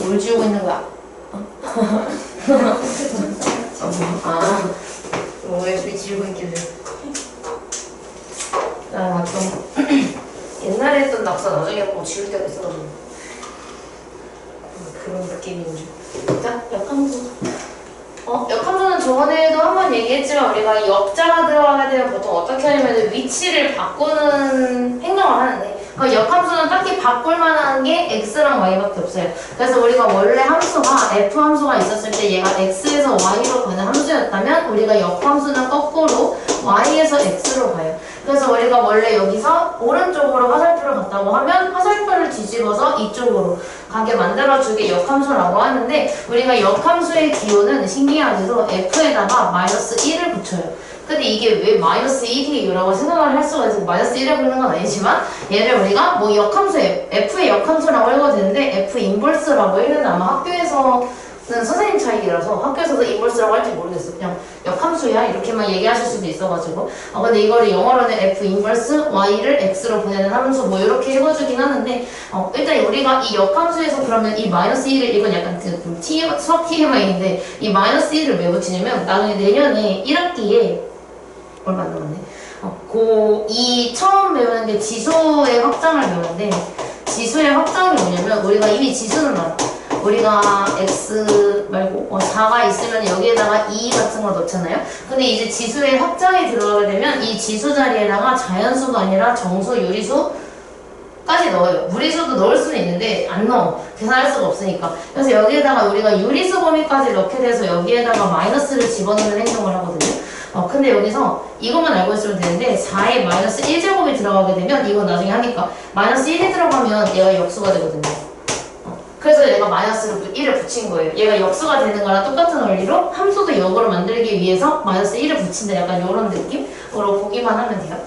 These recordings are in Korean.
뭘 지우고 있는 거야? 뭐 열심히 지우고 있길래. 좀 옛날에 했던 낙서 나중에 뭐 지울 때가 있어가지고 그런 느낌인 줄. 자, 역함수. 역함수는 저번에도 한번 얘기했지만 우리가 역자가 들어가게 되면 보통 어떻게 하냐면 위치를 바꾸는 행동을 하는데 그 역함수는 딱히 바꿀 만한 게 x랑 y밖에 없어요. 그래서 우리가 원래 함수가 f 함수가 있었을 때 얘가 x에서 y로 가는 함수였다면 우리가 역함수는 거꾸로 y에서 x로 가요. 그래서 우리가 원래 여기서 오른쪽으로 화살표를 갔다고 하면 화살표를 뒤집어서 이쪽으로 가게 만들어주게 역함수라고 하는데 우리가 역함수의 기호는 신기하게도 f에다가 마이너스 1을 붙여요. 근데 이게 왜 마이너스 1이에요? 라고 생각을 할 수가 있어요. 마이너스 1이라고 하는 건 아니지만 얘를 우리가 뭐 역함수, f의 역함수라고 읽어도 되는데 f 인버스라고 읽는데 아마 학교에서는 선생님 차이라서 학교에서도 인버스라고 할지 모르겠어. 그냥 역함수야 이렇게만 얘기하실 수도 있어가지고 근데 이거를 영어로는 f 인버스 y를 x로 보내는 함수 뭐 이렇게 읽어주긴 하는데 일단 우리가 이 역함수에서 그러면 이 마이너스 1을 이건 약간 그 수학 TMI인데 이 마이너스 1을 왜 붙이냐면 나중에 내년에 1학기에 얼마 안 남았네. 고2 처음 배우는 게 지수의 확장을 배우는데 지수의 확장이 뭐냐면 우리가 이미 지수는 알아. 우리가 x 말고 4가 있으면 여기에다가 2 같은 거 넣잖아요. 근데 이제 지수의 확장이 들어가게 되면 이 지수 자리에다가 자연수가 아니라 정수, 유리수까지 넣어요. 무리수도 넣을 수는 있는데 안 넣어. 계산할 수가 없으니까. 그래서 여기에다가 우리가 유리수 범위까지 넣게 돼서 여기에다가 마이너스를 집어넣는 행동을 하거든요. 근데 여기서 이것만 알고 있으면 되는데 4에 마이너스 1제곱이 들어가게 되면 이건 나중에 하니까 마이너스 1이 들어가면 얘가 역수가 되거든요. 그래서 얘가 마이너스 1을 붙인 거예요. 얘가 역수가 되는 거랑 똑같은 원리로 함수도 역으로 만들기 위해서 마이너스 1을 붙인다. 약간 이런 느낌으로 보기만 하면 돼요.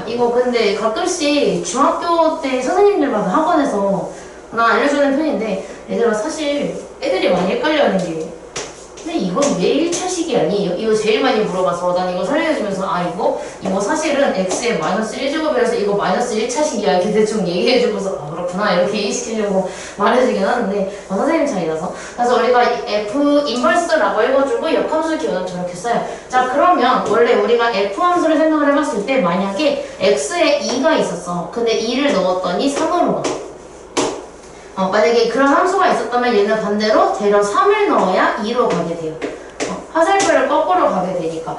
이거 근데 가끔씩 중학교 때 선생님들마다 학원에서 나 알려주는 편인데 얘들아 사실 애들이 많이 헷갈려하는 게 근데 이건 왜 1차식이 아니에요? 이거 제일 많이 물어봐서 난 이거 설명해주면서 이거 사실은 x의 마이너스 1제곱이라서 이거 마이너스 1차식이야 이렇게 대충 얘기해주고서 그렇구나 이렇게 이해시키려고 말해주긴 하는데 선생님 차이라서 그래서 우리가 f 인버스라고 읽어주고 역함수 기호는 저렇게 써요. 자 그러면 원래 우리가 f 함수를 생각을 해봤을 때 만약에 x에 2가 있었어. 근데 2를 넣었더니 3으로 가. 만약에 그런 함수가 있었다면 얘는 반대로 대략 3을 넣어야 2로 가게 돼요. 화살표를 거꾸로 가게 되니까.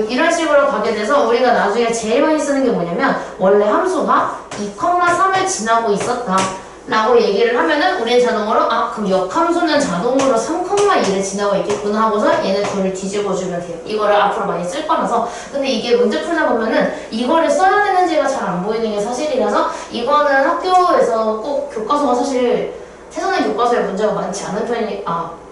이런 식으로 가게 돼서 우리가 나중에 제일 많이 쓰는 게 뭐냐면 원래 함수가 2,3을 지나고 있었다 라고 얘기를 하면은 우린 자동으로 그럼 역함수는 자동으로 3,2를 지나고 있겠구나 하고서 얘네 둘을 뒤집어 주면 돼요. 이거를 앞으로 많이 쓸 거라서. 근데 이게 문제 풀다 보면은 이거를 써야 되는지가 잘 안 보이는 게 사실이라서 이거는 학교에서 꼭 교과서가 사실 최선의 교과서에 문제가 많지 않은 편이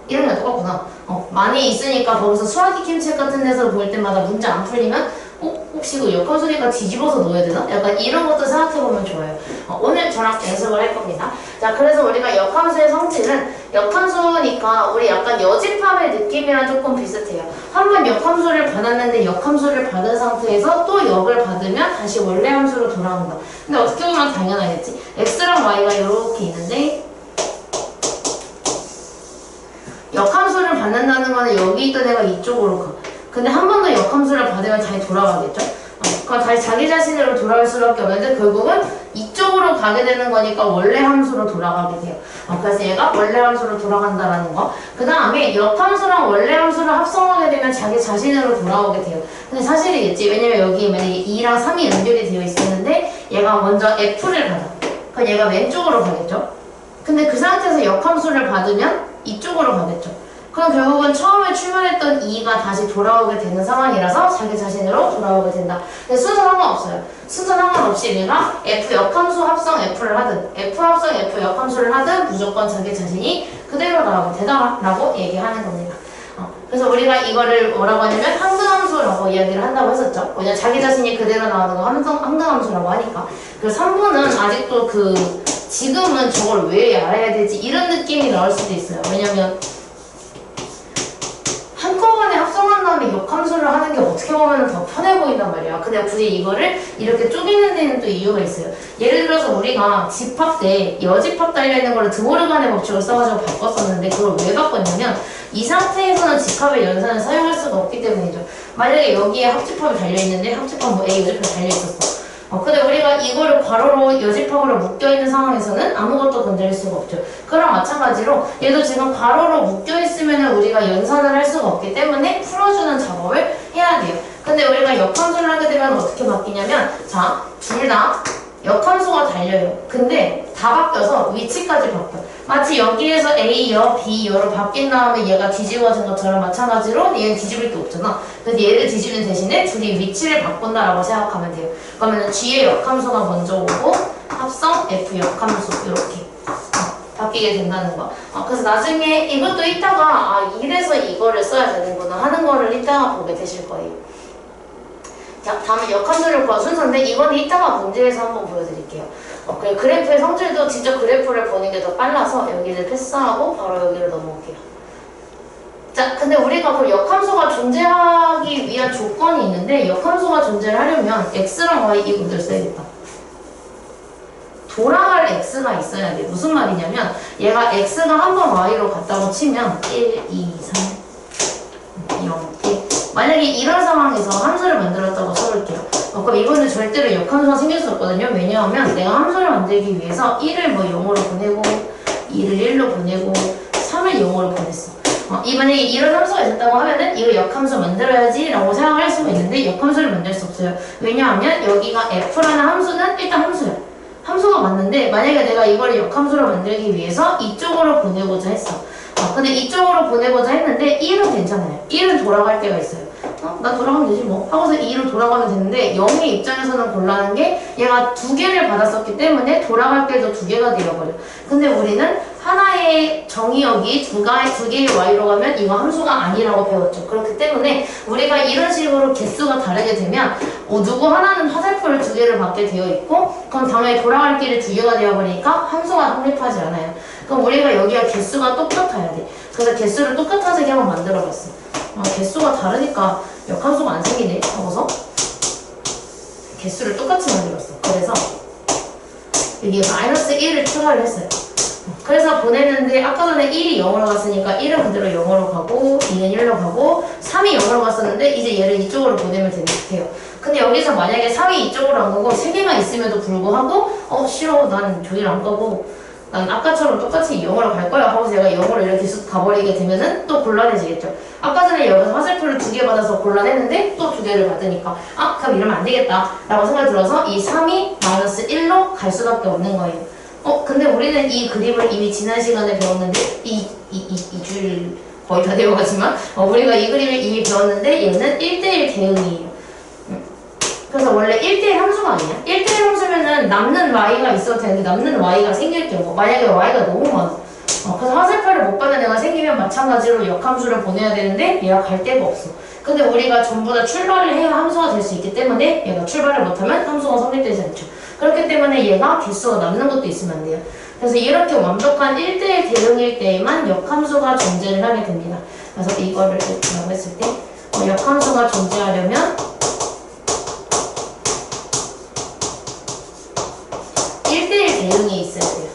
이름이 똑같구나. 많이 있으니까 거기서 수학기 킴책 같은 데서 볼 때마다 문제 안 풀리면 혹시 이거 역함수니까 뒤집어서 넣어야 되나? 약간 이런 것도 생각해보면 좋아요. 오늘 저랑 연습을 할 겁니다. 자, 그래서 우리가 역함수의 성질은 역함수니까 우리 약간 여집합의 느낌이랑 조금 비슷해요. 한번 역함수를 받았는데 역함수를 받은 상태에서 또 역을 받으면 다시 원래 함수로 돌아온다. 근데 어떻게 보면 당연하겠지? x랑 y가 이렇게 있는데 역함수를 받는다는 거는 여기 있던 애가 이쪽으로 가. 근데 한 번 더 역함수를 받으면 다시 돌아가겠죠? 그럼 다시 자기 자신으로 돌아올 수밖에 없는데 결국은 이쪽으로 가게 되는 거니까 원래 함수로 돌아가게 돼요. 그래서 얘가 원래 함수로 돌아간다라는 거. 그 다음에 역함수랑 원래 함수를 합성하게 되면 자기 자신으로 돌아오게 돼요. 근데 사실이겠지. 왜냐면 여기 만약에 2랑 3이 연결이 되어 있었는데 얘가 먼저 f를 받아. 그럼 얘가 왼쪽으로 가겠죠? 근데 그 상태에서 역함수를 받으면 이쪽으로 가겠죠. 그럼 결국은 처음에 출발했던 2가 다시 돌아오게 되는 상황이라서 자기 자신으로 돌아오게 된다. 근데 순서 상관없어요. 순서 상관없이 내가 F 역함수 합성 F를 하든 F 합성 F 역함수를 하든 무조건 자기 자신이 그대로 나오게 되더라 라고 얘기하는 겁니다. 그래서 우리가 이거를 뭐라고 하냐면 항등함수라고 이야기를 한다고 했었죠. 왜냐면 자기 자신이 그대로 나오는 거 항등함수라고 하니까. 그래서 3부는 아직도 지금은 저걸 왜 알아야 되지 이런 느낌이 나올 수도 있어요. 왜냐면 한꺼번에 합성한 다음에 역함수를 하는 게 어떻게 보면 더 편해 보인단 말이야. 근데 굳이 이거를 이렇게 쪼개는 데는 또 이유가 있어요. 예를 들어서 우리가 집합 때 여집합 달려있는 거를 드모르간의 법칙을 써가지고 바꿨었는데 그걸 왜 바꿨냐면 이 상태에서는 집합의 연산을 사용할 수가 없기 때문이죠. 만약에 여기에 합집합이 달려있는데 합집합 뭐 A 여집합이 달려있었어. 근데 우리가 이거를 괄호로 여집합으로 묶여있는 상황에서는 아무것도 건드릴 수가 없죠. 그럼 마찬가지로 얘도 지금 괄호로 묶여있으면 우리가 연산을 할 수가 없기 때문에 풀어주는 작업을 해야 돼요. 근데 우리가 역함수를 하게 되면 어떻게 바뀌냐면 자, 둘 다 역함수가 달려요. 근데 다 바뀌어서 위치까지 바뀌어. 마치 여기에서 A여, B여로 바뀐 다음에 얘가 뒤집어진 것처럼 마찬가지로 얘는 뒤집을 게 없잖아. 그래서 얘를 뒤집는 대신에 둘이 위치를 바꾼다라고 생각하면 돼요. 그러면 G의 역함수가 먼저 오고 합성 F 역함수 이렇게 바뀌게 된다는 거. 그래서 나중에 이것도 이따가 이래서 이거를 써야 되는구나 하는 거를 이따가 보게 되실 거예요. 자, 다음은 역함수를 구한 순서인데 이거는 이따가 문제에서 한번 보여드릴게요. 그래프의 성질도 직접 그래프를 보는 게 더 빨라서 여기를 패스하고 바로 여기로 넘어올게요. 자, 근데 우리가 그 역함수가 존재하기 위한 조건이 있는데 역함수가 존재를 하려면 x랑 y 이 문제를 써야겠다. 돌아갈 x가 있어야 돼. 무슨 말이냐면 얘가 x가 한 번 y로 갔다고 치면 1, 2, 3, 0, 1 만약에 이런 상황에서 함수를 만들었다고 써볼게요. 그럼 이거는 절대로 역함수가 생길 수 없거든요. 왜냐하면 내가 함수를 만들기 위해서 1을 뭐 0으로 보내고 2를 1로 보내고 3을 0으로 보냈어. 만약에 이런 함수가 있었다고 하면은 이거 역함수 만들어야지 라고 생각할 수가 있는데 역함수를 만들 수 없어요. 왜냐하면 여기가 f라는 함수는 일단 함수야. 함수가 맞는데 만약에 내가 이걸 역함수로 만들기 위해서 이쪽으로 보내고자 했어. 근데 이쪽으로 보내고자 했는데 1은 괜찮아요. 1은 돌아갈 때가 있어요. 나 돌아가면 되지 뭐 하고서 2로 돌아가면 되는데 0의 입장에서는 곤란한 게 얘가 두 개를 받았었기 때문에 돌아갈 때도 두 개가 되어버려. 근데 우리는 하나의 정의역이 두 개의 y로 가면 이거 함수가 아니라고 배웠죠. 그렇기 때문에 우리가 이런 식으로 개수가 다르게 되면 누구 하나는 화살표를 두 개를 받게 되어 있고 그럼 당연히 돌아갈 길이 두 개가 되어버리니까 함수가 성립하지 않아요. 그럼 우리가 여기가 개수가 똑같아야 돼. 그래서 개수를 똑같은 색이 한번 만들어봤어. 개수가 다르니까 역함수가 안 생기네 하고서 개수를 똑같이 만들었어. 그래서 여기에 마이너스 1을 추가를 했어요. 그래서 보냈는데 아까 전에 1이 0으로 갔으니까 1은 그대로 0으로 가고 2는 1로 가고 3이 0으로 갔었는데 이제 얘를 이쪽으로 보내면 돼요. 근데 여기서 만약에 3이 이쪽으로 안 가고 3개가 있음에도 불구하고 싫어 난 저기를 안 가고 난 아까처럼 똑같이 0으로 갈 거야 하고서 얘가 0으로 이렇게 쑥 가버리게 되면은 또 곤란해지겠죠. 아까 전에 여기서 화살표를 2개 받아서 곤란했는데 또 2개를 받으니까 그럼 이러면 안 되겠다 라고 생각이 들어서 이 3이 마이너스 1로 갈 수밖에 없는 거예요. 근데 우리는 이 그림을 이미 지난 시간에 배웠는데 이 줄 거의 다 되어가지만 우리가 이 그림을 이미 배웠는데 얘는 1대1 대응이에요. 그래서 원래 1대1 함수가 아니야. 1대1 함수면은 남는 y가 있어도 되는데 남는 y가 생길 경우 만약에 y가 너무 많아. 그래서 화살표를 못 받는 애가 생기면 마찬가지로 역함수를 보내야 되는데 얘가 갈 데가 없어. 근데 우리가 전부 다 출발을 해야 함수가 될 수 있기 때문에 얘가 출발을 못하면 함수가 성립되지 않죠. 그렇기 때문에 얘가 개수가 남는 것도 있으면 안 돼요. 그래서 이렇게 완벽한 1대1 대응일 때에만 역함수가 존재를 하게 됩니다. 그래서 이거를 이렇게 했을 때 역함수가 존재하려면 1대1 대응이 있어야 돼요.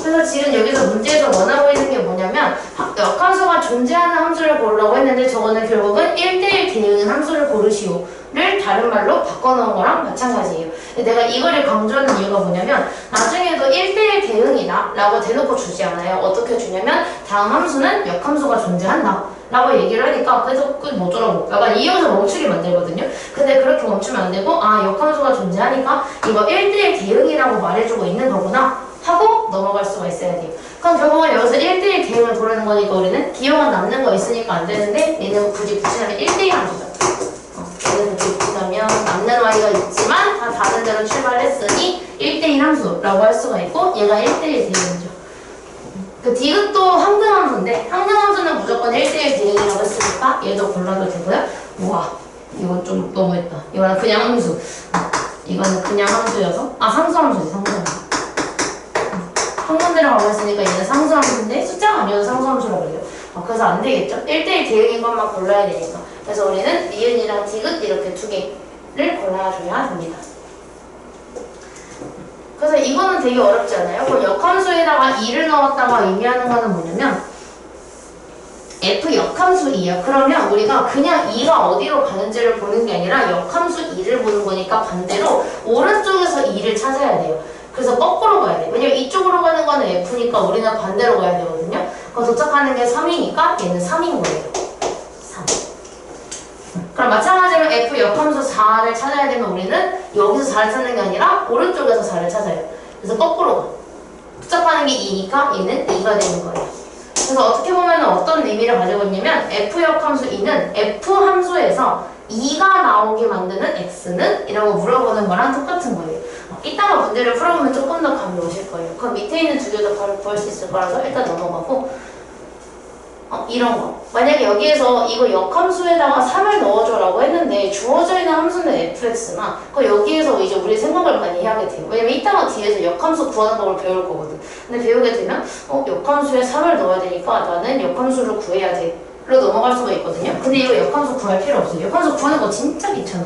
그래서 지금 여기서 문제에서 원하고 있는 게 뭐냐면 역함수가 존재하는 함수를 고르라고 했는데 저거는 결국은 1대1 대응인 함수를 고르시오를 다른 말로 바꿔놓은 거랑 마찬가지예요. 내가 이거를 강조하는 이유가 뭐냐면 나중에도 1대1 대응이다 라고 대놓고 주지 않아요. 어떻게 주냐면 다음 함수는 역함수가 존재한다 라고 얘기를 하니까 그래서 그 뭐더라고 약간 이어서 멈추게 만들거든요. 근데 그렇게 멈추면 안 되고 역함수가 존재하니까 이거 1대1 대응이라고 말해주고 있는 거구나 하고 넘어갈 수가 있어야 돼요. 그럼 결국은 여기서 1대1 대응을 고르는 거니까 우리는 기억은 남는 거 있으니까 안 되는데 얘는 굳이 붙이자면 1대1 함수죠. 얘는 굳이 붙이자면 남는 y가 있지만 다 다른 데로 출발했으니 1대1 함수라고 할 수가 있고 얘가 1대1 대응이죠. 그 디귿도 항등 함수인데 항등 함수는 무조건 1대1 대응이라고 했으니까 얘도 골라도 되고요. 우와 이건 좀 너무했다. 이거는 그냥 함수. 이거는 그냥 함수여서 상수 함수지 상수 함수. 항문대로 가고 있으니까 얘는 상수함수인데 숫자가 아니어서 상수함수라고 그래요. 그래서 안 되겠죠? 1대1 대응인 것만 골라야 되니까. 그래서 우리는 니은이랑 디귿 이렇게 두 개를 골라줘야 됩니다. 그래서 이거는 되게 어렵지 않아요? 그 역함수에다가 2를 넣었다가 의미하는 거는 뭐냐면 F 역함수 2야. 그러면 우리가 그냥 2가 어디로 가는지를 보는 게 아니라 역함수 2를 보는 거니까 반대로 오른쪽에서 2를 찾아야 돼요. 그래서 거꾸로 가야 돼요. 왜냐면 이쪽으로 가는 거는 F니까 우리는 반대로 가야 되거든요. 그럼 도착하는 게 3이니까 얘는 3인 거예요. 3. 그럼 마찬가지로 F 역함수 4를 찾아야 되면 우리는 여기서 4를 찾는 게 아니라 오른쪽에서 4를 찾아요. 그래서 거꾸로 가. 도착하는 게 2니까 얘는 2가 되는 거예요. 그래서 어떻게 보면 어떤 의미를 가지고 있냐면 F 역함수 2는 F 함수에서 2가 나오게 만드는 X는? 이라고 물어보는 거랑 똑같은 거예요. 이따가 문제를 풀어보면 조금 더 감이 오실 거예요. 그럼 밑에 있는 두 개도 바로 구할 수 있을 거라서 일단 넘어가고 이런 거. 만약에 여기에서 이거 역함수에다가 3을 넣어줘라고 했는데 주어져 있는 함수는 fx나 여기에서 이제 우리 생각을 많이 해야게 돼요. 왜냐면 이따가 뒤에서 역함수 구하는 법을 배울 거거든. 근데 배우게 되면 역함수에 3을 넣어야 되니까 나는 역함수를 구해야 돼. 로 넘어갈 수가 있거든요. 근데 이거 역함수 구할 필요 없어요. 역함수 구하는 거 진짜 귀찮아.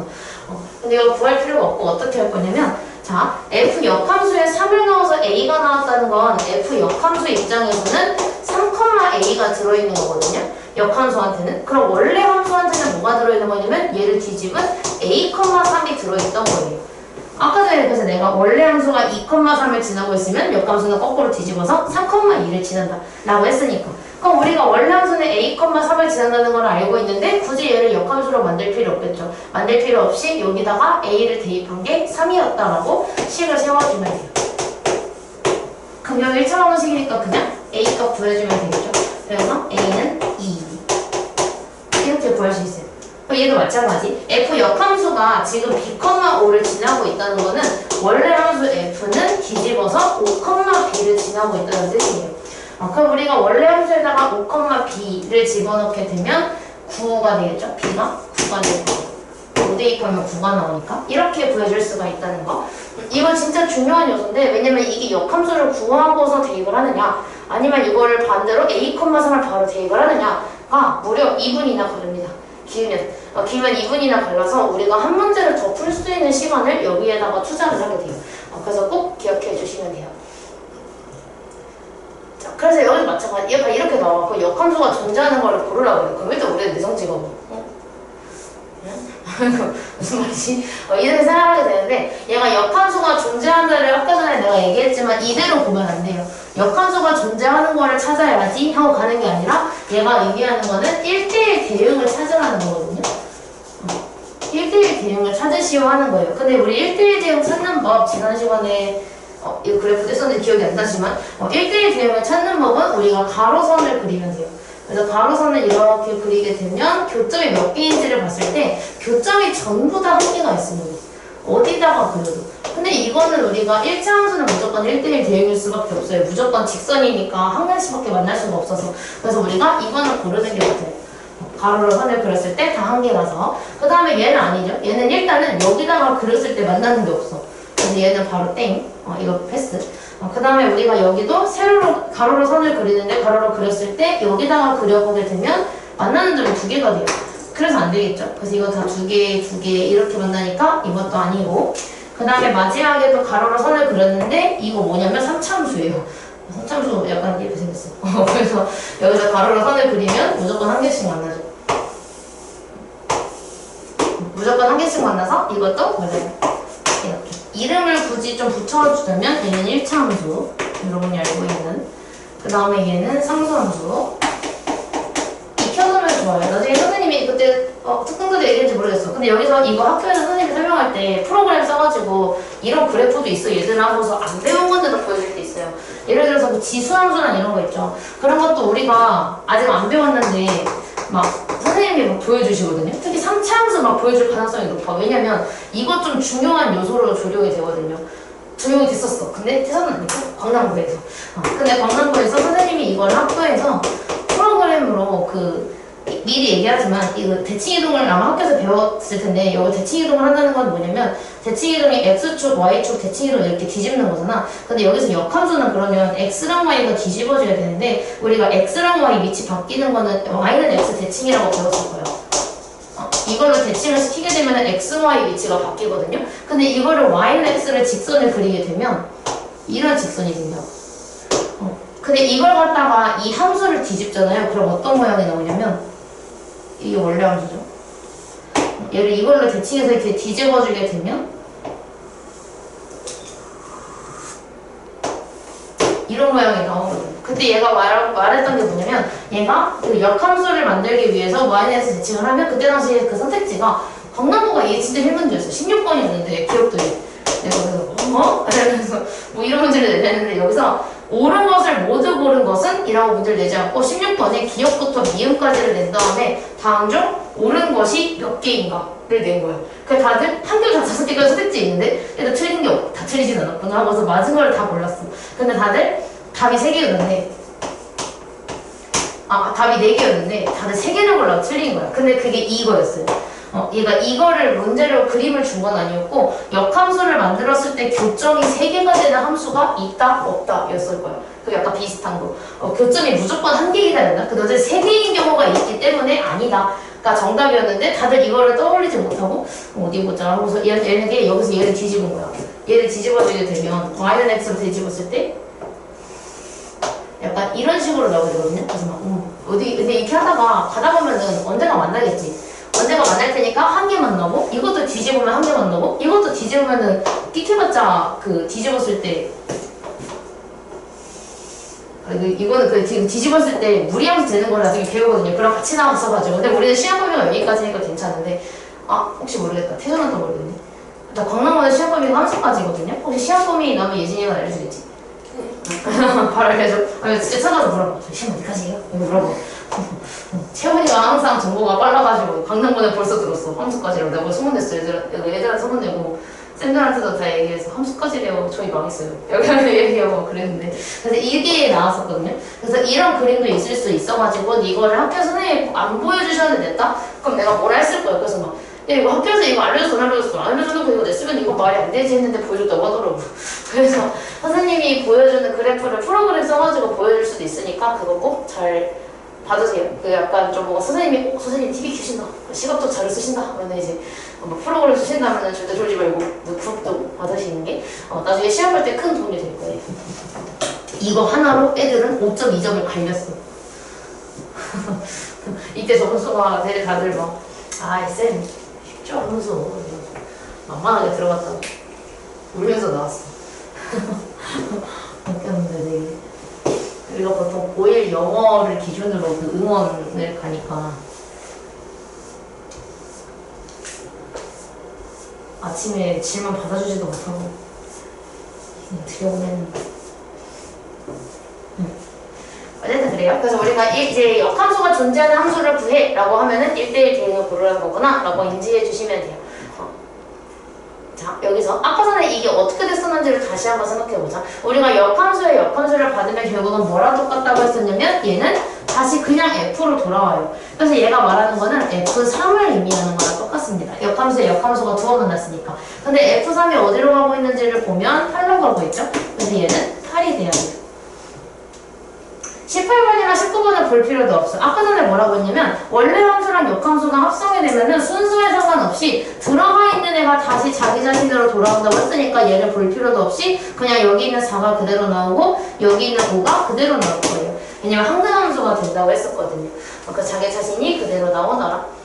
근데 이거 구할 필요가 없고 어떻게 할 거냐면 자, f 역함수에 3을 넣어서 a가 나왔다는 건 f 역함수 입장에서는 3,a가 들어있는 거거든요. 역함수한테는. 그럼 원래 함수한테는 뭐가 들어있는 거냐면 얘를 뒤집은 a, 3이 들어있던 거예요. 아까 전에 그래서 내가 원래 함수가 2,3을 지나고 있으면 역함수는 거꾸로 뒤집어서 3,2를 지난다 라고 했으니까 그럼 우리가 원래 함수는 a, 3을 지난다는 걸 알고 있는데 굳이 얘를 역함수로 만들 필요 없겠죠. 만들 필요 없이 여기다가 a를 대입한 게 3이었다라고 식을 세워주면 돼요. 그럼 여기 1차 방정식이니까 그냥 a 값 구해주면 되겠죠. 그래서 a는 2 이렇게 구할 수 있어요. 얘도 마찬가지. f 역함수가 지금 b,5를 지나고 있다는 거는 원래 함수 f는 뒤집어서 5,b를 지나고 있다는 뜻이에요. 그럼 우리가 원래 함수에다가 5,b를 집어넣게 되면 9가 되겠죠? b가 9가 되고 5 대입하면 9가 나오니까 이렇게 구해줄 수가 있다는 거. 이거 진짜 중요한 요소인데 왜냐면 이게 역함수를 구하고서 대입을 하느냐 아니면 이거를 반대로 a, 3을 바로 대입을 하느냐가 무려 2분이나 걸립니다. 기면 2분이나 갈라서 우리가 한 문제를 더 풀 수 있는 시간을 여기에다가 투자를 하게 돼요. 그래서 꼭 기억해 주시면 돼요. 자, 그래서 여기도 마찬가지. 얘가 이렇게 나와. 그 역함수가 존재하는 걸 고르라고 해요. 그럼 일단 우리는 내성 찍어봐. 무슨 말이지? 이렇게 생각하게 되는데 얘가 역함수가 존재한다를 아까 전에 내가 얘기했지만 이대로 보면 안 돼요. 역함수가 존재하는 거를 찾아야지 하고 가는 게 아니라 얘가 의미하는 거는 1대1 대응을 찾으라는 거거든요. 1대1 대응을 찾으시오 하는 거예요. 근데 우리 1대1 대응 찾는 법 지난 시간에 이거 그래프 썼는데 기억이 안 나지만 1대1 대응을 찾는 법은 우리가 가로선을 그리면 돼요. 그래서 가로선을 이렇게 그리게 되면 교점이 몇 개인지를 봤을 때 교점이 전부 다 한 개가 있습니다. 어디다가 그려도. 근데 이거는 우리가 1차 함수는 무조건 1대1 대응일 수밖에 없어요. 무조건 직선이니까 한 가지밖에 만날 수가 없어서. 그래서 우리가 이거는 고르는 게 맞아요. 가로로 선을 그렸을 때 다 한 개라서. 그 다음에 얘는 아니죠. 얘는 일단은 여기다가 그렸을 때 만나는 게 없어. 그래서 얘는 바로 땡. 이거 패스. 그 다음에 우리가 여기도 세로로 가로로 선을 그리는데 가로로 그렸을 때 여기다가 그려보게 되면 만나는 점이 2개가 돼요. 그래서 안 되겠죠. 그래서 이거 다 2개, 2개 이렇게 만나니까 이것도 아니고 그 다음에 마지막에도 가로로 선을 그렸는데 이거 뭐냐면 3차함수예요. 3차함수 약간 이렇게 생겼어요. 그래서 여기서 가로로 선을 그리면 무조건 한 개씩 만나죠. 무조건 한 개씩 만나서 이것도 맞아요. 이렇게. 이름을 굳이 좀 붙여주자면 얘는 1차 함수 여러분이 알고 있는 그 다음에 얘는 상수함수 익혀두면 좋아요. 나중에 선생님이 그때 특강도 얘기했는지 모르겠어. 근데 여기서 이거 학교에서 선생님이 설명할 때 프로그램 써가지고 이런 그래프도 있어 얘들아 하고서 안 배운 건데도 보여줄 때 있어요. 예를 들어서 뭐 지수함수나 이런 거 있죠. 그런 것도 우리가 아직 안 배웠는데 막 선생님이 막 보여주시거든요. 특히 3차 함수 막 보여줄 가능성이 높아. 왜냐면 이거 좀 중요한 요소로 조력이 되거든요. 조용히 됐었어. 근데 태산은 아니고 광남고에서. 근데 광남고에서 선생님이 이걸 학교에서 프로그램으로 미리 얘기하지만 이거 대칭이동을 아마 학교에서 배웠을 텐데 이거 대칭이동을 한다는 건 뭐냐면 대칭이동이 x축, y축 대칭이동 이렇게 뒤집는 거잖아. 근데 여기서 역함수는 그러면 x랑 y가 뒤집어져야 되는데 우리가 x랑 y 위치 바뀌는 거는 y는 x 대칭이라고 배웠을 거예요. 이걸로 대칭을 시키게 되면 x, y 위치가 바뀌거든요. 근데 이거를 y는 x를 직선을 그리게 되면 이런 직선이 생겨. 근데 이걸 갖다가 이 함수를 뒤집잖아요. 그럼 어떤 모양이 나오냐면 이게 원래 함수죠. 얘를 이걸로 대칭해서 이렇게 뒤집어주게 되면 이런 모양이 나오거든요. 그때 얘가 말했던 게 뭐냐면 얘가 그 역함수를 만들기 위해서 y에서 대칭을 하면 그때 당시에 그 선택지가 강남구가 이게 진짜 1문제였어. 16번이었는데 기억들이 내가 그래서 이러면서 뭐 이런 문제를 내는데 여기서 옳은 것을 모두 고른 것은? 이라고 문제를 내지 않고 16번에 기억부터 미음까지를 낸 다음에 다음 중 옳은 것이 몇 개인가를 낸 거예요. 그래서 다들 한 개, 다섯 개까지 선택지 있는데 얘도 틀린 게 다 틀리진 않았구나 하고서 맞은 걸 다 골랐어. 근데 다들 답이 3개였는데 답이 4개였는데 다들 3개를 골라서 틀린 거야. 근데 그게 이거였어요. 얘가 이거를 문제로 그림을 준 건 아니었고 역함수를 만들었을 때 교점이 3개가 되는 함수가 있다 없다 였을 거예요. 그 약간 비슷한 거. 교점이 무조건 1개이다 였나? 근데 어제 3개인 경우가 있기 때문에 아니다. 가 정답이었는데 다들 이거를 떠올리지 못하고 어디 보자 하고서 얘네게 여기서 얘를 뒤집은 거야. 얘를 뒤집어주게 되면 y는 x로 뒤집었을 때 약간 이런 식으로 나오게 되거든요. 그래서 막 어디 근데 이렇게 하다가 가다 보면은 언젠가 만나겠지. 언젠가 만날 테니까 한 개 만나고 이것도 뒤집으면 한 개 만나고 이것도 뒤집으면은 끼켜봤자 그 뒤집었을 때 이거는 그 지금 뒤집었을 때 무리함수 되는 걸 나중에 배우거든요. 그럼 같이 나왔어가지고 근데 우리는 시험 범위가 여기까지니까 괜찮은데 혹시 모르겠다. 태준한테 모르겠네. 나 광남원은 시험 범위가 함수까지거든요. 혹시 시험 범위 나면 예진이가 알려주겠지? 바로 알려줘. 진짜 찾아서 물어봐. 시험 어디까지예요? 이거 물어봐. 채원이가 항상 정보가 빨라가지고 강남권에 벌써 들었어. 함수까지라고 내가 소문냈어. 얘들한테 소문내고 쌤들한테도 다 얘기해서 함수까지래요. 저희 망했어요. 여기 얘기하고 그랬는데 그래서 이게 나왔었거든요. 그래서 이런 그림도 있을 수 있어가지고 이거를 학교 선생님이 안 보여주셨는데 냈다? 그럼 내가 뭐라 했을 거예요. 그래서 막 야, 이거 학교에서 이거 알려줬어 안 알려줬어 안 알려줘도 이거 냈으면 이거 말이 안 되지 했는데 보여줬다고 하더라고. 그래서 선생님이 보여주는 그래프를 프로그램 써가지고 보여줄 수도 있으니까 그거 꼭 잘 받으세요. 그 약간 좀 뭔가 선생님이 선생님 TV 켜신다, 시각도 잘 쓰신다 그러면 이제 뭐 프로그램 쓰신다면 절대 졸지 말고 그룹도 받으시는 게 나중에 시험 볼 때 큰 도움이 될 거예요. 이거 하나로 애들은 5.2점을 갈렸어. 이때 점수가 다들 막 쌤 쉽죠 하면서 만만하게 들어갔다고 울면서 나왔어. 웃겼는데 되게 우리가 보통 고1 영어를 기준으로 그 응원을 가니까 아침에 질문 받아주지도 못하고 그냥 들여보내는 어쨌든 그래요. 그래서 우리가 이제 역함수가 존재하는 함수를 구해 라고 하면은 1대1 대응을 고르라는 거구나 라고 인지해 주시면 돼요. 자, 여기서 아까 전에 이게 어떻게 됐었는지를 다시 한번 생각해보자. 우리가 역함수에 역함수를 받으면 결국은 뭐랑 똑같다고 했었냐면 얘는 다시 그냥 F로 돌아와요. 그래서 얘가 말하는 거는 F3을 의미하는 거랑 똑같습니다. 역함수에 역함수가 두 번 만났으니까. 근데 F3이 어디로 가고 있는지를 보면 8로 가고 있죠? 그래서 얘는 8이 돼야 돼요. 18번이나 19번을 볼 필요도 없어. 아까 전에 뭐라고 했냐면 원래 함수랑 역함수가 합성이 되면은 순서에 상관없이 들어가 있는 애가 다시 자기 자신으로 돌아온다고 했으니까 얘를 볼 필요도 없이 그냥 여기 있는 4가 그대로 나오고 여기 있는 5가 그대로 나올 거예요. 왜냐면 항등함수가 된다고 했었거든요. 그러니까 자기 자신이 그대로 나오더라.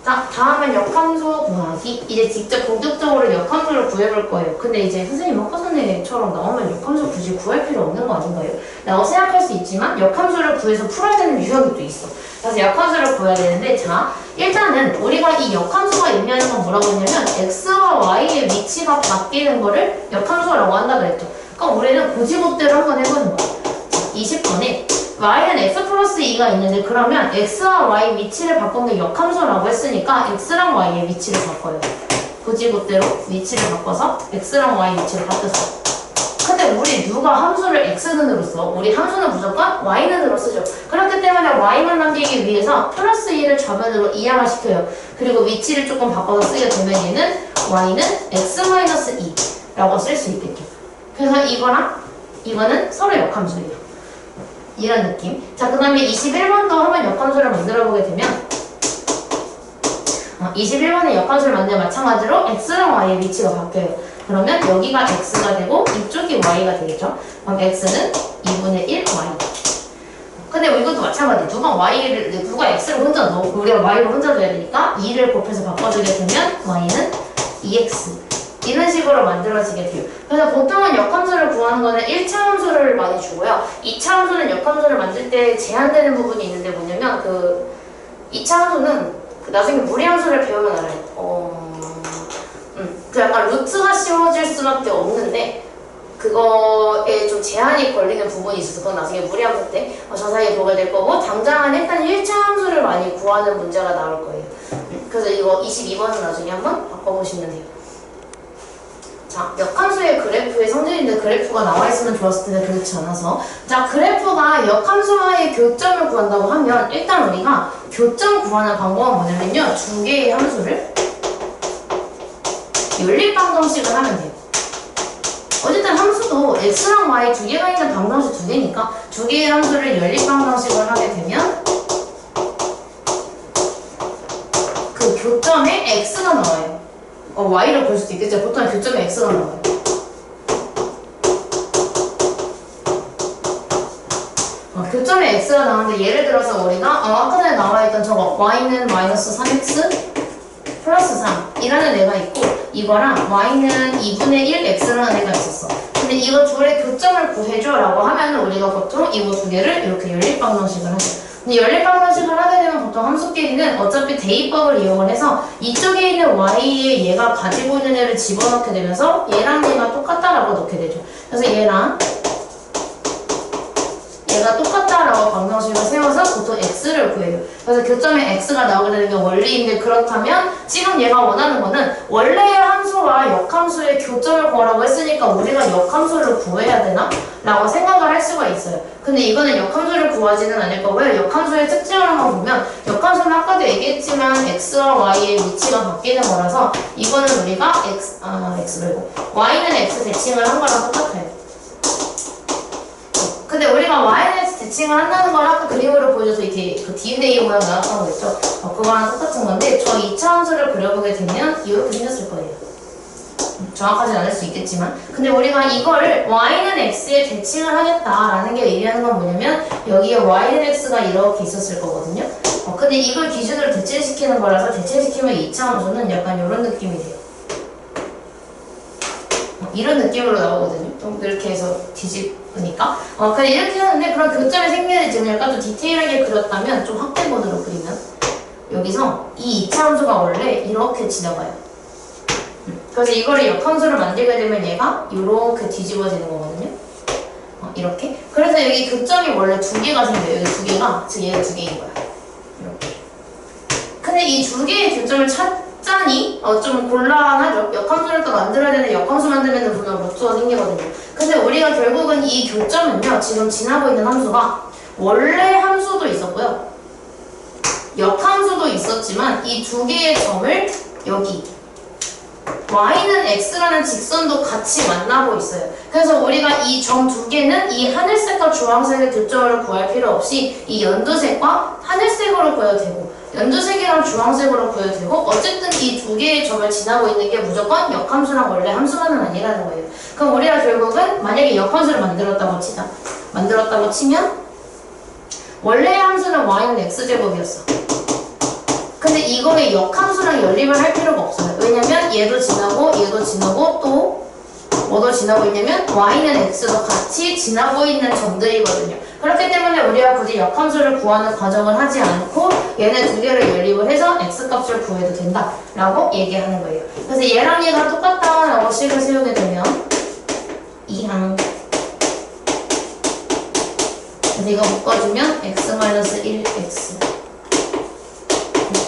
자, 다음은 역함수 구하기. 이제 직접 본격적으로 역함수를 구해볼 거예요. 근데 이제 선생님 아까 전에처럼 나오면 역함수 굳이 구할 필요 없는 거 아닌가요? 라고 생각할 수 있지만 역함수를 구해서 풀어야 되는 유형이 또 있어. 그래서 역함수를 구해야 되는데 자, 일단은 우리가 이 역함수가 의미하는 건 뭐라고 했냐면 x와 y의 위치가 바뀌는 거를 역함수라고 한다 그랬죠. 그러니까 우리는 고지법대로 한번 해보는 거야. 20번에 y는 x 플러스 2가 있는데 그러면 x와 y 위치를 바꾼 게 역함수라고 했으니까 x랑 y의 위치를 바꿔요. 고지법대로 위치를 바꿔서 x랑 y 위치를 바꿨어. 근데 근데 우리 누가 함수를 x는으로 써? 우리 함수는 무조건 y는으로 쓰죠. 그렇기 때문에 y만 남기기 위해서 플러스 2를 좌변으로 이항화시켜요. 그리고 위치를 조금 바꿔서 쓰게 되면 얘는 y는 x-2라고 쓸 수 있겠죠. 그래서 이거랑 이거는 서로 역함수예요. 이런 느낌. 자, 그 다음에 21번도 한번 역함수를 만들어 보게 되면 21번의 역함수를 만들면 마찬가지로 x랑 y의 위치가 바뀌어요. 그러면 여기가 x가 되고 이쪽이 y가 되겠죠. 그럼 x는 2분의 1 y. 근데 이것도 마찬가지. 누가 x를 혼자 넣어. 우리가 y를 혼자 넣어야 되니까 2를 곱해서 바꿔주게 되면 y는 2x. 이런 식으로 만들어지게 돼요. 그래서 보통은 역함수를 구하는 거는 1차 함수를 많이 주고요. 2차 함수는 역함수를 만들 때 제한되는 부분이 있는데 뭐냐면 2차 함수는 나중에 무리함수를 배우면 알아요. 약간 루트가 씌워질 수밖에 없는데 그거에 좀 제한이 걸리는 부분이 있어서 그건 나중에 무리함수 때 자세히 보게 될 거고 당장은 일단 1차 함수를 많이 구하는 문제가 나올 거예요. 그래서 이거 22번은 나중에 한번 바꿔보시면 돼요. 자, 역함수의 그래프의 성질인데 그래프가 나와 있으면 좋았을 텐데 그렇지 않아서 자, 그래프가 역함수와의 교점을 구한다고 하면 일단 우리가 교점 구하는 방법은 뭐냐면요 두 개의 함수를 연립방정식을 하면 돼요. 어쨌든 함수도 x랑 y 두 개가 있는 방정식 두 개니까 두 개의 함수를 연립방정식을 하게 되면 그 교점에 x가 나와요. y를 볼 수도 있겠죠. 보통 교점에 x가 나와요. 교점에 x가 나오는데 예를 들어서 우리가 아까 전에 나와있던 저거 y는 마이너스 3x 플러스 3 이라는 애가 있고 이거랑 y는 2분의 1 x라는 애가 있었어. 근데 이거 둘의 교점을 구해줘 라고 하면 우리가 보통 이거 두 개를 이렇게 연립방정식을 하죠. 근데 연립방정식을 하게 되면 보통 함수끼리는 어차피 대입법을 이용을 해서 이쪽에 있는 y에 얘가 가지고 있는 애를 집어넣게 되면서 얘랑 얘가 똑같다라고 넣게 되죠. 그래서 얘랑 얘가 똑같다라고 방정식을 세워서 보통 x를 구해요. 그래서 교점에 x가 나오게 되는 게 원리인데 그렇다면 지금 얘가 원하는 거는 원래의 함수와 역함수의 교점을 구하라고 했으니까 우리가 역함수를 구해야 되나? 라고 생각을 할 수가 있어요. 근데 이거는 역함수를 구하지는 않을 거고요. 역함수의 특징을 한번 보면 역함수는 아까도 얘기했지만 x와 y의 위치가 바뀌는 거라서 이거는 우리가 x 말고 y는 x 대칭을 한 거랑 똑같아요. 근데 우리가 y는 대칭을 한다는 걸 아까 그림으로 보여줘서 이렇게 그 D&A 모양 나왔던 거 있죠? 그거랑 똑같은 건데 저 2차 함수를 그려보게 되면 이렇게 생겼을 거예요. 정확하진 않을 수 있겠지만 근데 우리가 이거를 y는 x에 대칭을 하겠다라는 게 의미하는 건 뭐냐면 여기에 y는 x가 이렇게 있었을 거거든요. 근데 이걸 기준으로 대칭시키는 거라서 대칭시키면 2차 함수는 약간 이런 느낌이 돼요. 이런 느낌으로 나오거든요. 좀 이렇게 해서 뒤집으니까. 그냥 이렇게 하는데 그런 교점이 생기는 지금 약간 좀 디테일하게 그렸다면 좀 확대본으로 그리면 여기서 이 2차 함수가 원래 이렇게 지나가요. 그래서 이거를 역함수를 만들게 되면 얘가 이렇게 뒤집어지는 거거든요. 이렇게. 그래서 여기 교점이 원래 두 개가 생겨요. 여기 두 개가, 즉 얘가 두 개인 거야. 이렇게. 근데 이 두 개의 교점을 찾자니 좀 곤란하죠. 역함수를 또 만들어야 되는데 역함수 만들면 분명 루트가 생기거든요. 근데 우리가 결국은 이 교점은요. 지금 지나고 있는 함수가 원래 함수도 있었고요. 역함수도 있었지만 이 두 개의 점을 여기 y는 x라는 직선도 같이 만나고 있어요. 그래서 우리가 이 점 두 개는 이 하늘색과 주황색의 교점으로 구할 필요 없이 이 연두색과 하늘색으로 구해도 되고 연두색이랑 주황색으로 구해도 되고 어쨌든 이 두 개의 점을 지나고 있는 게 무조건 역함수랑 원래 함수만은 아니라는 거예요. 그럼 우리가 결국은 만약에 역함수를 만들었다고 치면 원래의 함수는 y는 x제곱이었어. 근데 이거에 역함수랑 연립을 할 필요가 없어요. 왜냐면 얘도 지나고 또 뭐도 지나고 있냐면 y는 x도 같이 지나고 있는 점들이거든요. 그렇기 때문에 우리가 굳이 역함수를 구하는 과정을 하지 않고 얘네 두 개를 연립을 해서 x값을 구해도 된다 라고 얘기하는 거예요. 그래서 얘랑 얘가 똑같다 라고 식을 세우게 되면 이항 그래서 이거 묶어주면 x-1x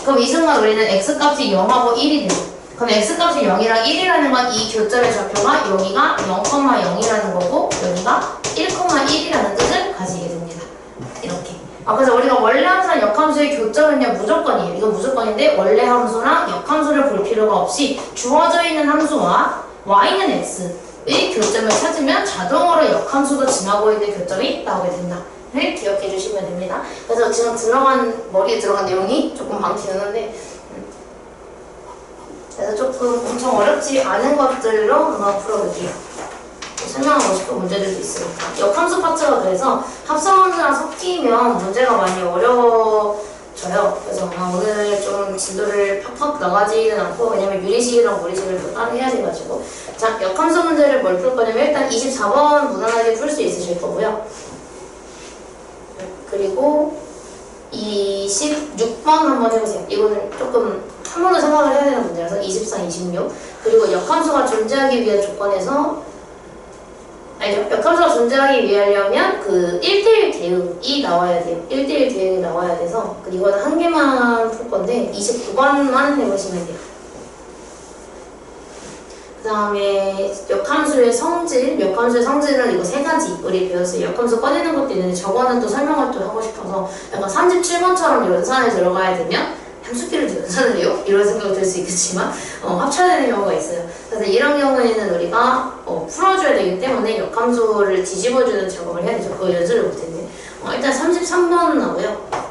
그럼 이 순간 우리는 x값이 0하고 1이 돼요. 그럼 x값이 0이랑 1이라는 건 이 교점의 좌표가 여기가 0,0이라는 거고 여기가 1,1이라는 뜻을 가지게 됩니다. 이렇게. 그래서 우리가 원래 함수랑 역함수의 교점은요 무조건이에요. 이건 무조건인데 원래 함수랑 역함수를 볼 필요가 없이 주어져 있는 함수와 y는 x의 교점을 찾으면 자동으로 역함수도 지나고 있는 교점이 나오게 된다. 를 기억해 주시면 됩니다. 그래서 지금 머리에 들어간 내용이 조금 많긴 한데 그래서 조금 엄청 어렵지 않은 것들로 한번 풀어볼게요. 설명하고 싶은 문제들도 있으니까. 역함수 파트가 그래서 합성함수랑 섞이면 문제가 많이 어려워져요. 그래서 오늘 좀 진도를 팍팍 나가지는 않고 왜냐면 유리식이랑 무리식을 또 따로 해야 돼가지고 자, 역함수 문제를 뭘 풀 거냐면 일단 24번 무난하게 풀 수 있으실 거고요. 그리고 26번 한번 해보세요. 이거는 조금 한 번 더 생각을 해야 되는 문제라서 24, 26 그리고 역함수가 존재하기 위한 조건에서 아니죠. 역함수가 존재하기 위하려면 그 1대1 대응이 나와야 돼요. 1대1 대응이 나와야 돼서 이거는 한 개만 풀 건데 29번만 해보시면 돼요. 그 다음에 역함수의 성질은 이거 세 가지 우리 배웠어요. 역함수 꺼내는 것도 있는데 저거는 또 설명을 또 하고 싶어서 약간 37번처럼 연산에 들어가야 되면 함수끼리도 연산을 해요? 이런 생각이 들 수 있겠지만 합쳐야 되는 경우가 있어요. 그래서 이런 경우에는 우리가 풀어줘야 되기 때문에 역함수를 뒤집어주는 작업을 해야 되죠. 그거 연습을 못했네. 일단 33번 나고요.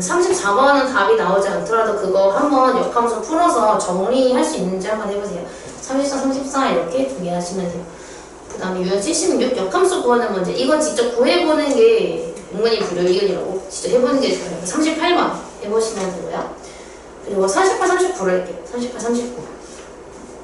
34번은 답이 나오지 않더라도 그거 한번 역함수 풀어서 정리할 수 있는지 한번 해보세요. 34, 34 이렇게 두 개 하시면 돼요. 그 다음에 유형 76 역함수 구하는 문제. 이건 직접 구해보는 게 은근히 불효이견이라고 직접 해보는 게 좋아요. 38번 해보시면 되고요. 그리고 48, 39를 할게요. 38, 39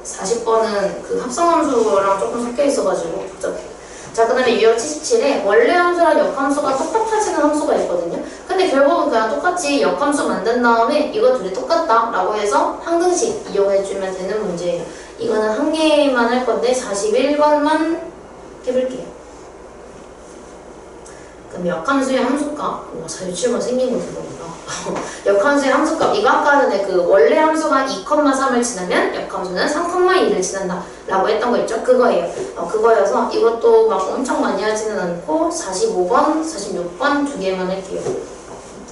40번은 그 합성함수랑 조금 섞여 있어가지고 복잡해요. 자, 그 다음에 유형 77에 원래 함수랑 역함수가 똑같아지는 함수가 있거든요. 근데 결국은 그냥 똑같이 역함수 만든 다음에 이거 둘이 똑같다 라고 해서 항등식 이용해주면 되는 문제예요. 이거는 한 개만 할 건데 41번만 해볼게요. 그럼 역함수의 함수값 47번 생긴 거 들어보니까 역함수의 함수값 이거 아까는 그 원래 함수가 2,3을 지나면 역함수는 3,2를 지난다 라고 했던 거 있죠? 그거예요. 그거여서 이것도 막 엄청 많이 하지는 않고 45번, 46번 두 개만 할게요.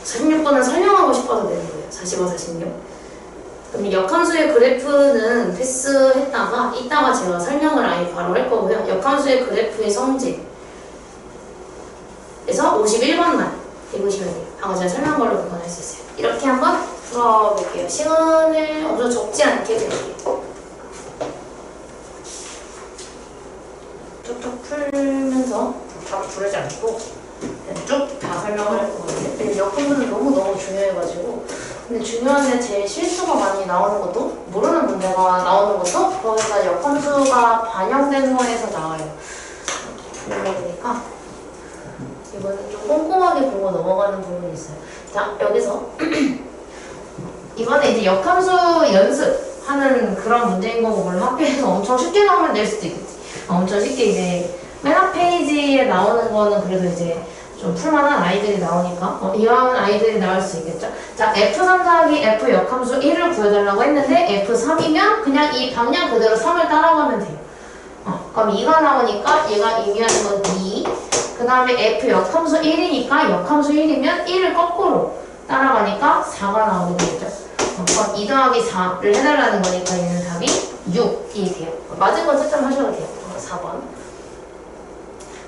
46번은 설명하고 싶어서 되는 거예요. 45, 46 그럼 역함수의 그래프는 패스했다가 이따가 제가 설명을 아예 바로 할 거고요. 역함수의 그래프의 성질 그래서 51번만 해보시면 돼요. 방금 제가 설명한 걸로 그건 할 수 있어요. 이렇게 한번 풀어볼게요. 시간을 엄청 적지 않게 드릴게요. 툭툭 풀면서 답 부르지 않고 쭉 다 설명을 할 거거든요. 근데 역함수는 너무너무 중요해가지고 근데 중요한데 제일 실수가 많이 나오는 것도 모르는 문제가 나오는 것도 거기다 역함수가 반영된 거에서 나와요. 그러니까 이거는 좀 꼼꼼하게 보고 넘어가는 부분이 있어요. 자, 여기서 이번에 이제 역함수 연습하는 그런 문제인 거고 물론 학교에서 엄청 쉽게 나오면 낼 수도 있겠지. 엄청 쉽게 이제 맨 앞 페이지에 나오는 거는 그래도 이제 좀 풀만한 아이들이 나오니까 이런 아이들이 나올 수 있겠죠. 자, F3 더하기 F 역함수 1을 구해달라고 했는데 F3이면 그냥 이 방향 그대로 3을 따라가면 돼요. 그럼 2가 나오니까 얘가 의미하는 건 2. 그 다음에 F 역함수 1이니까 역함수 1이면 1을 거꾸로 따라가니까 4가 나오게 되겠죠. 그럼 2 더하기 4를 해달라는 거니까 얘는 답이 6이 돼요. 맞은 건 채점하셔도 돼요. 4번.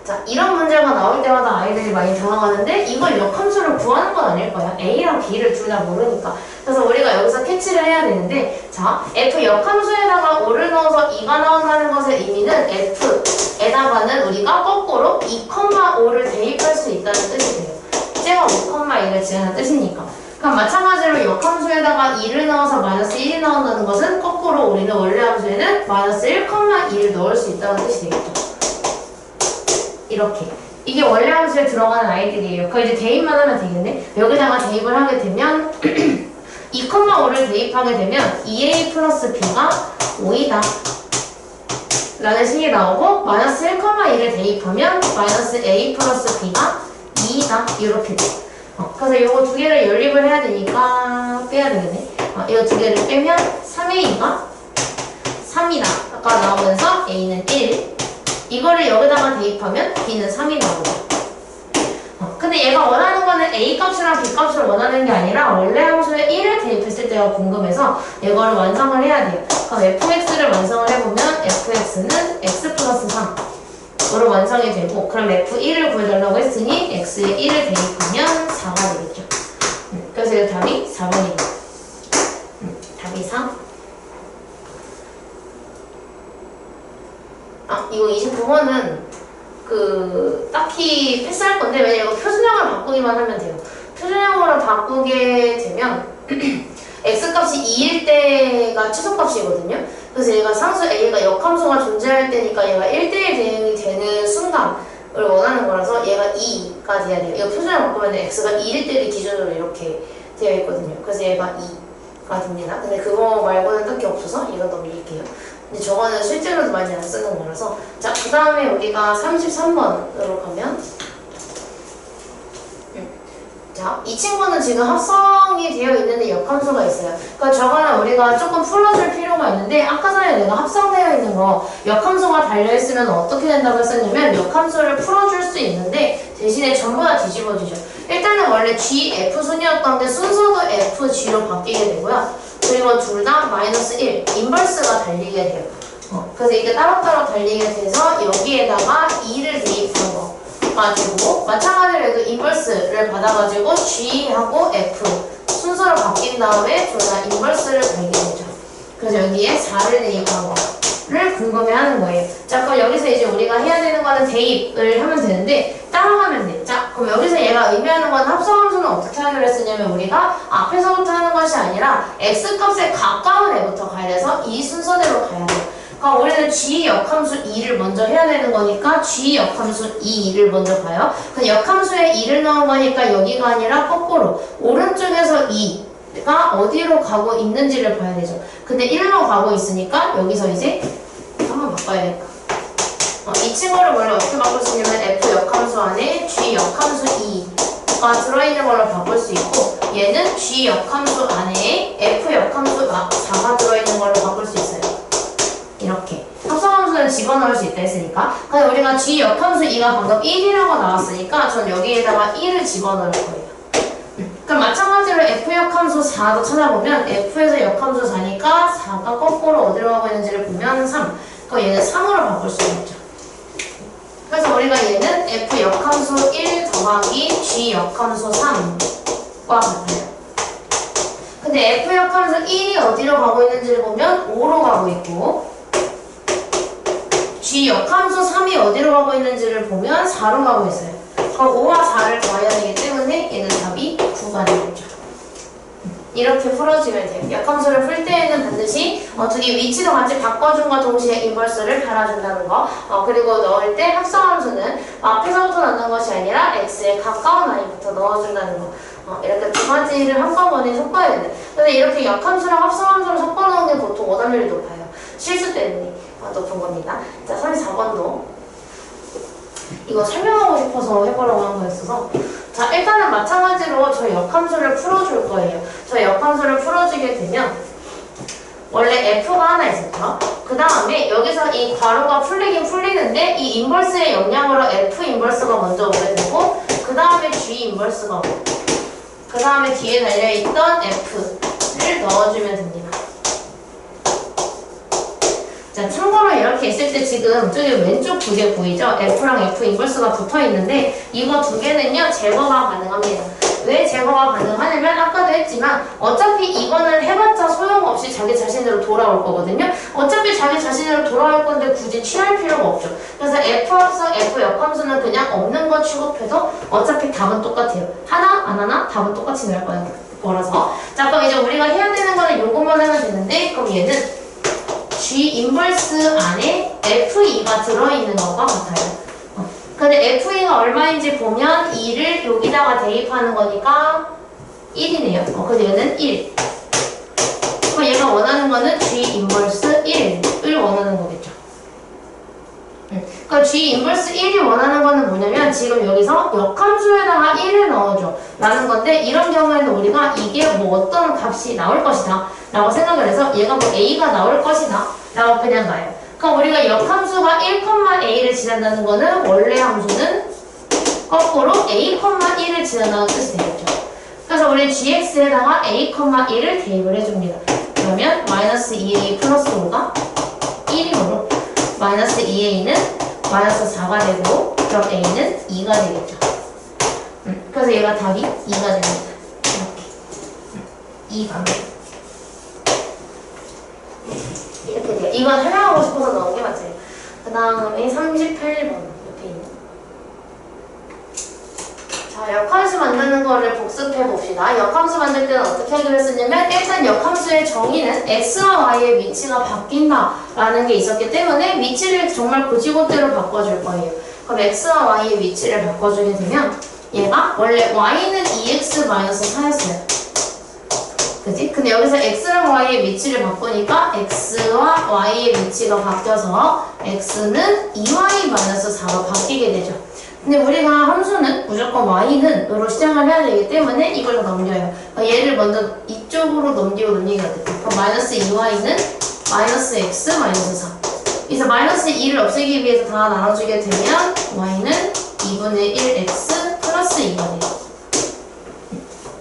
자, 이런 문제가 나올 때마다 아이들이 많이 당황하는데 이걸 역함수를 구하는 건 아닐 거야. A랑 B를 둘 다 모르니까. 그래서 우리가 여기서 캐치를 해야 되는데 자, F 역함수에다가 5를 넣어서 2가 나온다는 것의 의미는 F에다가는 우리가 거꾸로 2,5를 대입할 수 있다는 뜻이 돼요. 쟤가 5,1을 지나는 뜻이니까. 그럼 마찬가지로 역함수에다가 2를 넣어서 마이너스 1이 나온다는 것은 거꾸로 우리는 원래 함수에는 마이너스 1,2를 넣을 수 있다는 뜻이 되겠죠. 이렇게. 이게 원래 함수에 들어가는 아이들이에요. 그거 이제 대입만 하면 되겠네. 여기다가 대입을 하게 되면 2,5를 대입하게 되면 2a 플러스 b가 5이다 라는 식이 나오고 마이너스 1,2를 대입하면 마이너스 a 플러스 b가 2이다 이렇게 돼. 그래서 요거 두 개를 연립을 해야 되니까 빼야 되겠네. 이거 두 개를 빼면 3a가 3이 나오면서 a는 1. 이거를 여기다가 대입하면 b는 3이 나오죠. 근데 얘가 원하는 거는 a 값이랑 b 값을 원하는 게 아니라 원래 함수에 1을 대입했을 때가 궁금해서 이거를 완성을 해야 돼요. 그럼 fx를 완성을 해보면 fx는 x 플러스 3으로 완성이 되고, 그럼 f1을 구해달라고 했으니 x에 1을 대입하면 4가 되겠죠. 그래서 이 답이 4번이고, 답이 4. 이거 29번은 딱히 패스할 건데, 왜냐면 이거 표준형을 바꾸기만 하면 돼요. 표준형으로 바꾸게 되면 x값이 2일 때가 최소값이거든요. 그래서 얘가 상수 a가 역함수가 존재할 때니까 얘가 1대1 대응이 되는 순간을 원하는 거라서 얘가 2가 돼야 돼요. 이거 표준형 바꾸면 x가 2일 때를 기준으로 이렇게 되어 있거든요. 그래서 얘가 2가 됩니다. 근데 그거 말고는 딱히 없어서 이거 넘길게요. 근데 저거는 실제로도 많이 안 쓰는 거라서. 자, 그 다음에 우리가 33번으로 가면, 자, 이 친구는 지금 합성이 되어 있는데 역함수가 있어요. 그러니까 저거는 우리가 조금 풀어줄 필요가 있는데, 아까 전에 내가 합성되어 있는 거 역함수가 달려있으면 어떻게 된다고 했었냐면 역함수를 풀어줄 수 있는데 대신에 전부 다 뒤집어지죠. 일단은 원래 g, f 순이었던 게 순서도 f, g로 바뀌게 되고요. 그리고 둘 다 마이너스 1, 인버스가 달리게 돼요. 그래서 이게 따로따로 달리게 돼서 여기에다가 2를 대입한 거 가지고, 마찬가지로 여기 인버스를 받아가지고 g하고 f 순서로 바뀐 다음에 둘 다 인버스를 달게 되죠. 그래서 여기에 4를 대입한 거를 궁금해하는 거예요. 자, 그럼 여기서 이제 우리가 해야 되는 거는 대입을 하면 되는데 따라가면 돼. 자, 그럼 여기서 얘가 의미하는 건 합성함수는 어떻게 하기로 했었냐면, 우리가 앞에서부터 하는 것이 아니라 x값에 가까운 애부터 가야 돼서 이 순서대로 가야 돼요. 그러니까 우리는 g 역함수 2를 먼저 해야 되는 거니까 g 역함수 2를 먼저 가요. 근데 역함수에 2를 넣은 거니까 여기가 아니라 거꾸로 오른쪽에서 2가 어디로 가고 있는지를 봐야 되죠. 근데 1로 가고 있으니까 여기서 이제 한번 바꿔야겠다. 이 친구를 원래 어떻게 바꿀 수 있냐면 f 역함수 안에 g 역함수 2가 들어있는 걸로 바꿀 수 있고, 얘는 g 역함수 안에 f 역함수 4가 들어있는 걸로 바꿀 수 있어요. 이렇게 합성함수는 집어넣을 수 있다 했으니까. 근데 우리가 g 역함수 2가 방금 1이라고 나왔으니까 전 여기에다가 1을 집어넣을 거예요. 그럼 마찬가지로 f 역함수 4도 찾아보면 f에서 역함수 4니까 4가 거꾸로 어디로 가고 있는지를 보면 3. 그럼 얘는 3으로 바꿀 수 있죠. 그래서 우리가 얘는 f 역함수 1 더하기 g 역함수 3과 같아요. 근데 f 역함수 1이 어디로 가고 있는지를 보면 5로 가고 있고, g 역함수 3이 어디로 가고 있는지를 보면 4로 가고 있어요. 그럼 5와 4를 더해야 되기 때문에 얘는 답이 9가 되겠죠. 이렇게 풀어지면 돼요. 역함수를 풀 때에는 반드시 두 개 위치도 같이 바꿔준과 동시에 인버스를 달아준다는 거. 그리고 넣을 때 합성함수는 앞에서부터 넣는 것이 아니라 x에 가까운 아이부터 넣어준다는 거. 이렇게 두 가지를 한꺼번에 섞어야 돼. 근데 이렇게 역함수랑 합성함수를 섞어놓은 게 보통 오답률이 높아요. 실수 때문에 높은 겁니다. 자, 34번도 이거 설명하고 싶어서 해보려고 한 거였어서, 자, 일단은 마찬가지로 저 역함수를 풀어줄 거예요. 저 역함수를 풀어주게 되면 원래 f가 하나 있었죠. 그 다음에 여기서 이 괄호가 풀리긴 풀리는데 이 인버스의 영향으로 f 인버스가 먼저 오게 되고, 그 다음에 g 인버스가 오고, 그 다음에 뒤에 달려있던 f를 넣어주면 됩니다. 자, 참고로 이렇게 있을 때 지금 저기 왼쪽 두 개 보이죠? F랑 F 인버스가 붙어 있는데 이거 두 개는요 제거가 가능합니다. 왜 제거가 가능하냐면 아까도 했지만 어차피 이거는 해봤자 소용없이 자기 자신으로 돌아올 거거든요. 어차피 자기 자신으로 돌아올 건데 굳이 취할 필요가 없죠. 그래서 F 합성, F 역함수는 그냥 없는 거 취급해도 어차피 답은 똑같아요. 하나 안 하나 답은 똑같이 나올 거라서. 자, 그럼 이제 우리가 해야 되는 거는 요것만 하면 되는데, 그럼 얘는 G 인버스 안에 F2가 들어있는 것과 같아요. 근데 F2가 얼마인지 보면 2를 여기다가 대입하는 거니까 1이네요. 근데 얘는 1. 그럼 얘가 원하는 거는 G 인버스 1을 원하는 거겠죠. 그러니까 G 인버스 1이 원하는 거는 뭐냐면 지금 여기서 역함수에다가 1을 넣어줘 라는 건데, 이런 경우에는 우리가 이게 뭐 어떤 값이 나올 것이다 라고 생각을 해서 얘가 뭐 A가 나올 것이다 라고 그냥 놔요. 그럼 우리가 역함수가 1,A를 지난다는 거는 원래 함수는 거꾸로 A,1을 지난다는 뜻이 되겠죠. 그래서 우리 gx에다가 A,1을 대입을 해줍니다. 그러면 마이너스 2a 플러스 5가 1이므로 마이너스 2a는 마이너스 4가 되고, 그럼 a는 2가 되겠죠. 그래서 얘가 답이 2가 됩니다. 이렇게 2가 이렇게 돼요. 이건 설명하고 싶어서 넣은 게 맞아요. 그 다음에 38번 옆에 있는. 자, 역함수 만드는 거를 복습해 봅시다. 역함수 만들 때는 어떻게 하기로 했었냐면, 일단 역함수의 정의는 x와 y의 위치가 바뀐다 라는 게 있었기 때문에 위치를 정말 고지고대로 바꿔줄 거예요. 그럼 x와 y의 위치를 바꿔주게 되면 얘가 원래 y는 2x-4였어요. 그치? 근데 여기서 x랑 y의 위치를 바꾸니까 x와 y의 위치가 바뀌어서 x는 2y-4가 바뀌게 되죠. 근데 우리가 함수는 무조건 y는으로 시작을 해야 되기 때문에 이걸 넘겨요. 얘를 먼저 이쪽으로 넘기기가 돼요. 그럼 마이너스 2y는 마이너스 x 마이너스 4. 그래서 마이너스 2를 없애기 위해서 다 나눠주게 되면 y는 2분의 1x 플러스 2가 돼요.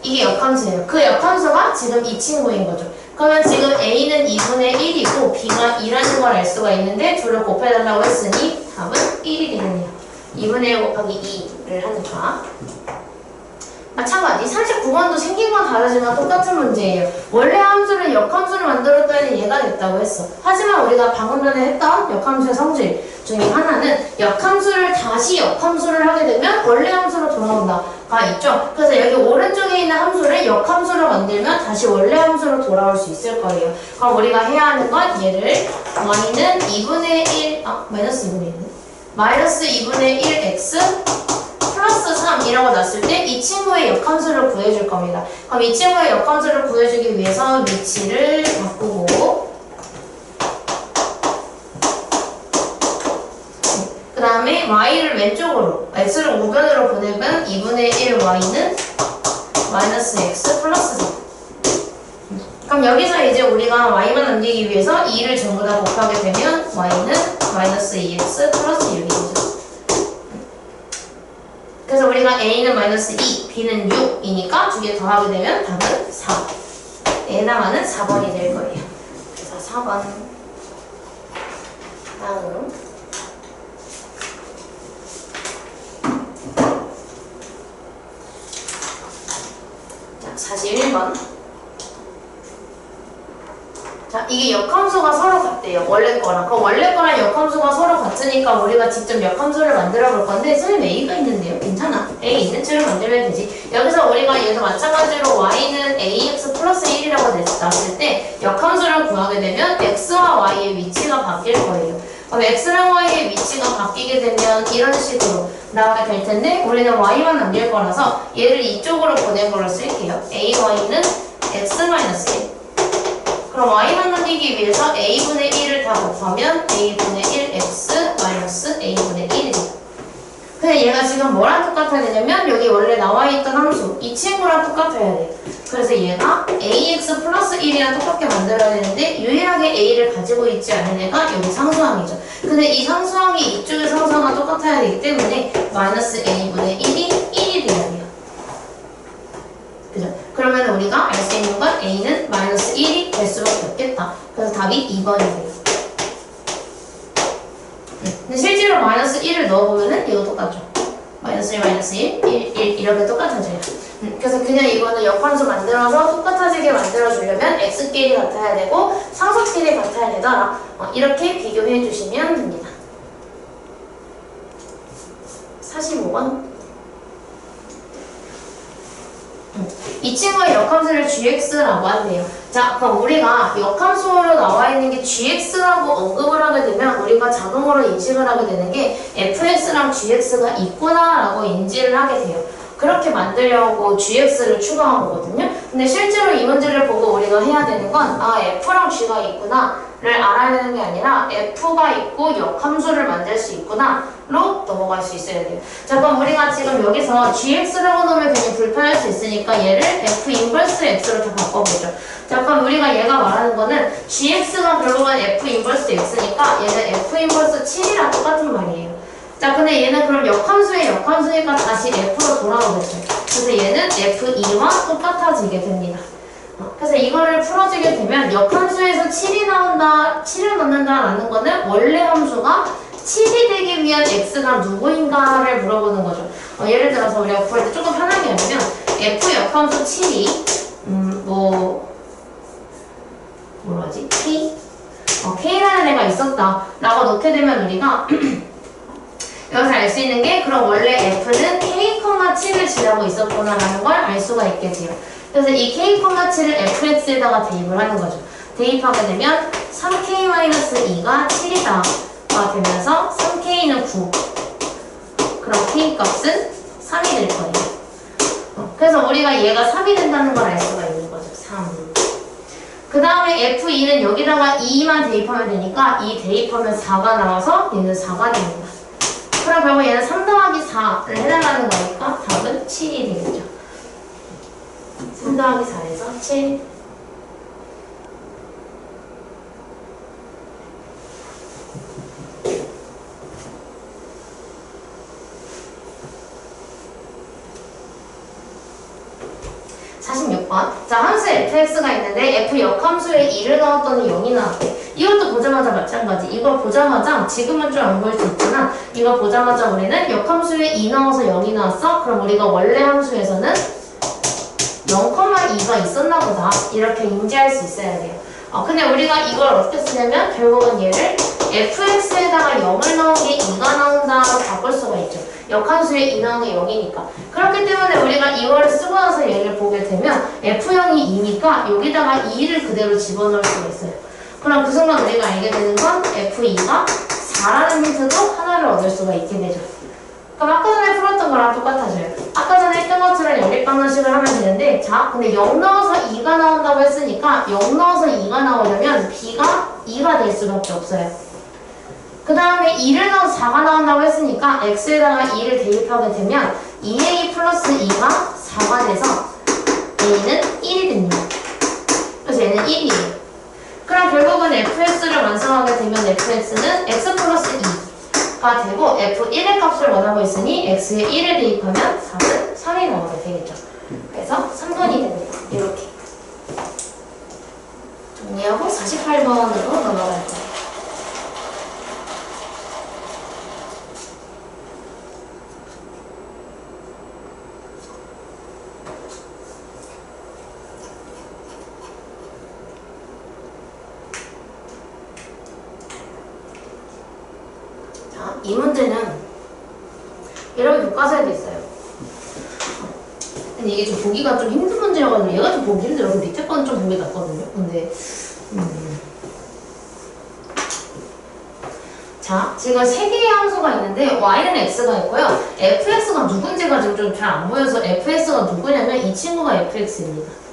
이게 역함수예요. 그 역함수가 지금 이 친구인 거죠. 그러면 지금 a는 2분의 1이고 b가 2라는 걸 알 수가 있는데 둘을 곱해달라고 했으니 답은 1이 되겠네요. 2분의 1 곱하기 2를 하니까. 마찬가지 39번도 생긴 건 다르지만 똑같은 문제예요. 원래 함수를 역함수를 만들었더니 얘가 됐다고 했어. 하지만 우리가 방금 전에 했던 역함수의 성질 중에 하나는 역함수를 다시 역함수를 하게 되면 원래 함수로 돌아온다가 있죠. 그래서 여기 오른쪽에 있는 함수를 역함수로 만들면 다시 원래 함수로 돌아올 수 있을 거예요. 그럼 우리가 해야 하는 건 얘를 y는 2분의 1, 마이너스 2분의 1. 마이너스 2분의 1x 플러스 3이라고 놨을 때 이 친구의 역함수를 구해줄 겁니다. 그럼 이 친구의 역함수를 구해주기 위해서 위치를 바꾸고, 그 다음에 y를 왼쪽으로, x를 우변으로 보내면 2분의 1y는 마이너스 x 플러스 3. 그럼 여기서 이제 우리가 y만 남기기 위해서 2를 전부 다 곱하게 되면 y는 마이너스 2x 플러스 6이 되죠. 그래서 우리가 a는 마이너스 2, b는 6이니까 두 개 더하게 되면 답은 4. 해당하는 4번이 될 거예요. 그래서 4번. 다음. 자, 41번. 자, 이게 역함수가 서로 같대요. 원래 거랑. 그럼 원래 거랑 역함수가 서로 같으니까 우리가 직접 역함수를 만들어 볼 건데, 선생님 A가 있는데요? 괜찮아. A 있는 줄 만들면 되지. 여기서 우리가 얘도 마찬가지로 y는 ax 플러스 1이라고 놨을 때 역함수를 구하게 되면 x와 y의 위치가 바뀔 거예요. 그럼 x랑 y의 위치가 바뀌게 되면 이런 식으로 나오게 될 텐데, 우리는 y만 남길 거라서 얘를 이쪽으로 보낸 걸로 쓸게요. ay는 x-1. 그럼 y만 남기기 위해서 a분의 1을 다 곱하면 a분의 1x 마이너스 a분의 1이 돼요. 근데 얘가 지금 뭐랑 똑같아야 되냐면 여기 원래 나와있던 함수 이 친구랑 똑같아야 돼요. 그래서 얘가 ax 플러스 1이랑 똑같게 만들어야 되는데 유일하게 a를 가지고 있지 않은 애가 여기 상수항이죠. 근데 이 상수항이 이쪽의 상수항과 똑같아야 되기 때문에 마이너스 a분의 1이 1이 돼야 돼요. 그죠? 그러면 우리가 알 수 있는 건 a는 마이너스 1이 될 수밖에 없겠다. 그래서 답이 2번이 돼요. 근데 실제로 마이너스 1을 넣어보면은 이거 똑같죠? 마이너스 1, 마이너스 1, 1, 1 이렇게 똑같아져요. 그래서 그냥 이거는 역함수 만들어서 똑같아지게 만들어주려면 x끼리 같아야 되고 상수끼리 같아야 되더라. 이렇게 비교해 주시면 됩니다. 45번. 이 친구의 역함수를 gx라고 한대요. 자, 그럼 우리가 역함수로 나와 있는 게 gx라고 언급을 하게 되면 우리가 자동으로 인식을 하게 되는 게 fx랑 gx가 있구나라고 인지를 하게 돼요. 그렇게 만들려고 gx를 추가한 거거든요. 근데 실제로 이 문제를 보고 우리가 해야 되는 건 f랑 g가 있구나 알아야 되는 게 아니라 f가 있고 역함수를 만들 수 있구나 로 넘어갈 수 있어야 돼요. 자, 그럼 우리가 지금 여기서 gx라고 놓으면 괜히 불편할 수 있으니까 얘를 f 인버스 x로 다 바꿔보죠. 자, 그럼 우리가 얘가 말하는 거는 gx가 결국은 f 인버스 x니까 얘는 f 인버스 7이랑 똑같은 말이에요. 자, 근데 얘는 그럼 역함수의 역함수니까 다시 f로 돌아오겠죠. 그래서 얘는 f2와 똑같아지게 됩니다. 그래서 이거를 풀어주게 되면 역함수에서 7이 나온다, 7을 넣는다라는 거는 원래 함수가 7이 되기 위한 x가 누구인가를 물어보는 거죠. 예를 들어서 우리가 구할 때 조금 편하게 하면 f 역함수 7이 뭐로 하지? k라는 애가 있었다 라고 놓게 되면 우리가 여기서 알 수 있는 게 그럼 원래 f는 k, 7을 지나고 있었구나 라는 걸 알 수가 있게 돼요. 그래서 이 k, 7을 fx에다가 대입을 하는 거죠. 대입하게 되면 3k-2가 7이다 가 되면서 3k는 9. 그럼 k 값은 3이 될 거예요. 그래서 우리가 얘가 3이 된다는 걸 알 수가 있는 거죠. 3. 그 다음에 f2는 여기다가 2만 대입하면 되니까 2 대입하면 4가 나와서 얘는 4가 됩니다. 그럼 결국 얘는 3 더하기 4를 해달라는 거니까 답은 7이 되겠죠. 3 더하기 4에서 7. 자, 함수 fx가 있는데 f 역함수에 2를 넣었더니 0이 나왔대. 이것도 보자마자 마찬가지. 이걸 보자마자 지금은 좀 안 보일 수 있지만 이거 보자마자 우리는 역함수에 2 넣어서 0이 나왔어? 그럼 우리가 원래 함수에서는 0,2가 있었나 보다 이렇게 인지할 수 있어야 돼요. 근데 우리가 이걸 어떻게 쓰냐면 결국은 얘를 fx에다가 0을 넣은 게 2가 나온다고 바꿀 수가 있죠. 역함수에 2 나온 게 0이니까. 그렇기 때문에 우리가 이거를 쓰고 나서 얘를 보게 되면 f0이 2니까 여기다가 2를 그대로 집어넣을 수가 있어요. 그럼 그 순간 우리가 알게 되는 건 f2가 4라는 힌트도 하나를 얻을 수가 있게 되죠. 그럼 아까 전에 풀었던 거랑 똑같아져요. 아까 전에 했던 것처럼 연립방정식을 하면 되는데 자, 근데 0 넣어서 2가 나온다고 했으니까 0 넣어서 2가 나오려면 b가 2가 될 수밖에 없어요. 그 다음에 2를 넣어서 4가 나온다고 했으니까 x에다가 2를 대입하게 되면 2a 플러스 2가 4가 돼서 a는 1이 됩니다. 그래서 얘는 1이에요. 그럼 결국은 fx를 완성하게 되면 fx는 x 플러스 2가 되고 f1의 값을 원하고 있으니 x에 1을 대입하면 4는 3이 나오게 되겠죠. 그래서 3번이 됩니다. 이렇게 정리하고 48번으로 넘어갈 거예요. 이 문제는 이렇게 교과서에도 있어요. 근데 이게 좀 보기가 좀 힘든 문제여가지고 얘가 좀 보기 힘들어서 밑에 거는 좀 보기 낫거든요. 근데 자, 지금 3개의 함수가 있는데 y는 x가 있고요. fx가 누군지가 지금 좀 잘 안 보여서 fx가 누구냐면 이 친구가 fx입니다.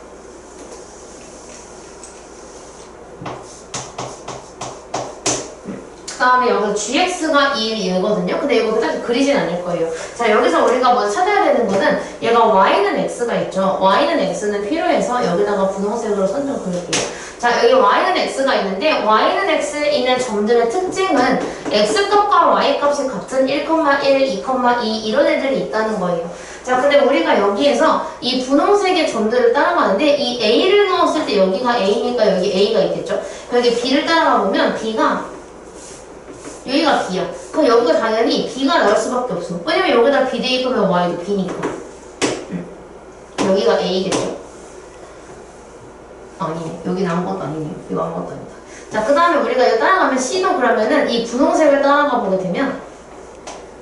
그 다음에 여기 gx가 얘거든요. 근데 이거 딱 그리진 않을 거예요. 자, 여기서 우리가 먼저 찾아야 되는 거는 얘가 y는 x가 있죠. y는 x는 필요해서 여기다가 분홍색으로 선 좀 그릴게요. 자, 여기 y는 x가 있는데 y는 x에 있는 점들의 특징은 x값과 y값이 같은 1,1, 2,2 이런 애들이 있다는 거예요. 자, 근데 우리가 여기에서 이 분홍색의 점들을 따라가는데 이 a를 넣었을 때 여기가 a니까 여기 a가 있겠죠. 여기 b를 따라가 보면 b가 여기가 b야. 그럼 여기가 당연히 b가 나올 수밖에 없어. 왜냐면 여기다 b 대입하면 y도 b니까. 여기가 a겠죠. 아니네. 여기는 아무것도 아니네요. 이거 아무것도 아니다. 자, 그 다음에 우리가 이거 따라가면 c도 그러면은 이 분홍색을 따라가 보게 되면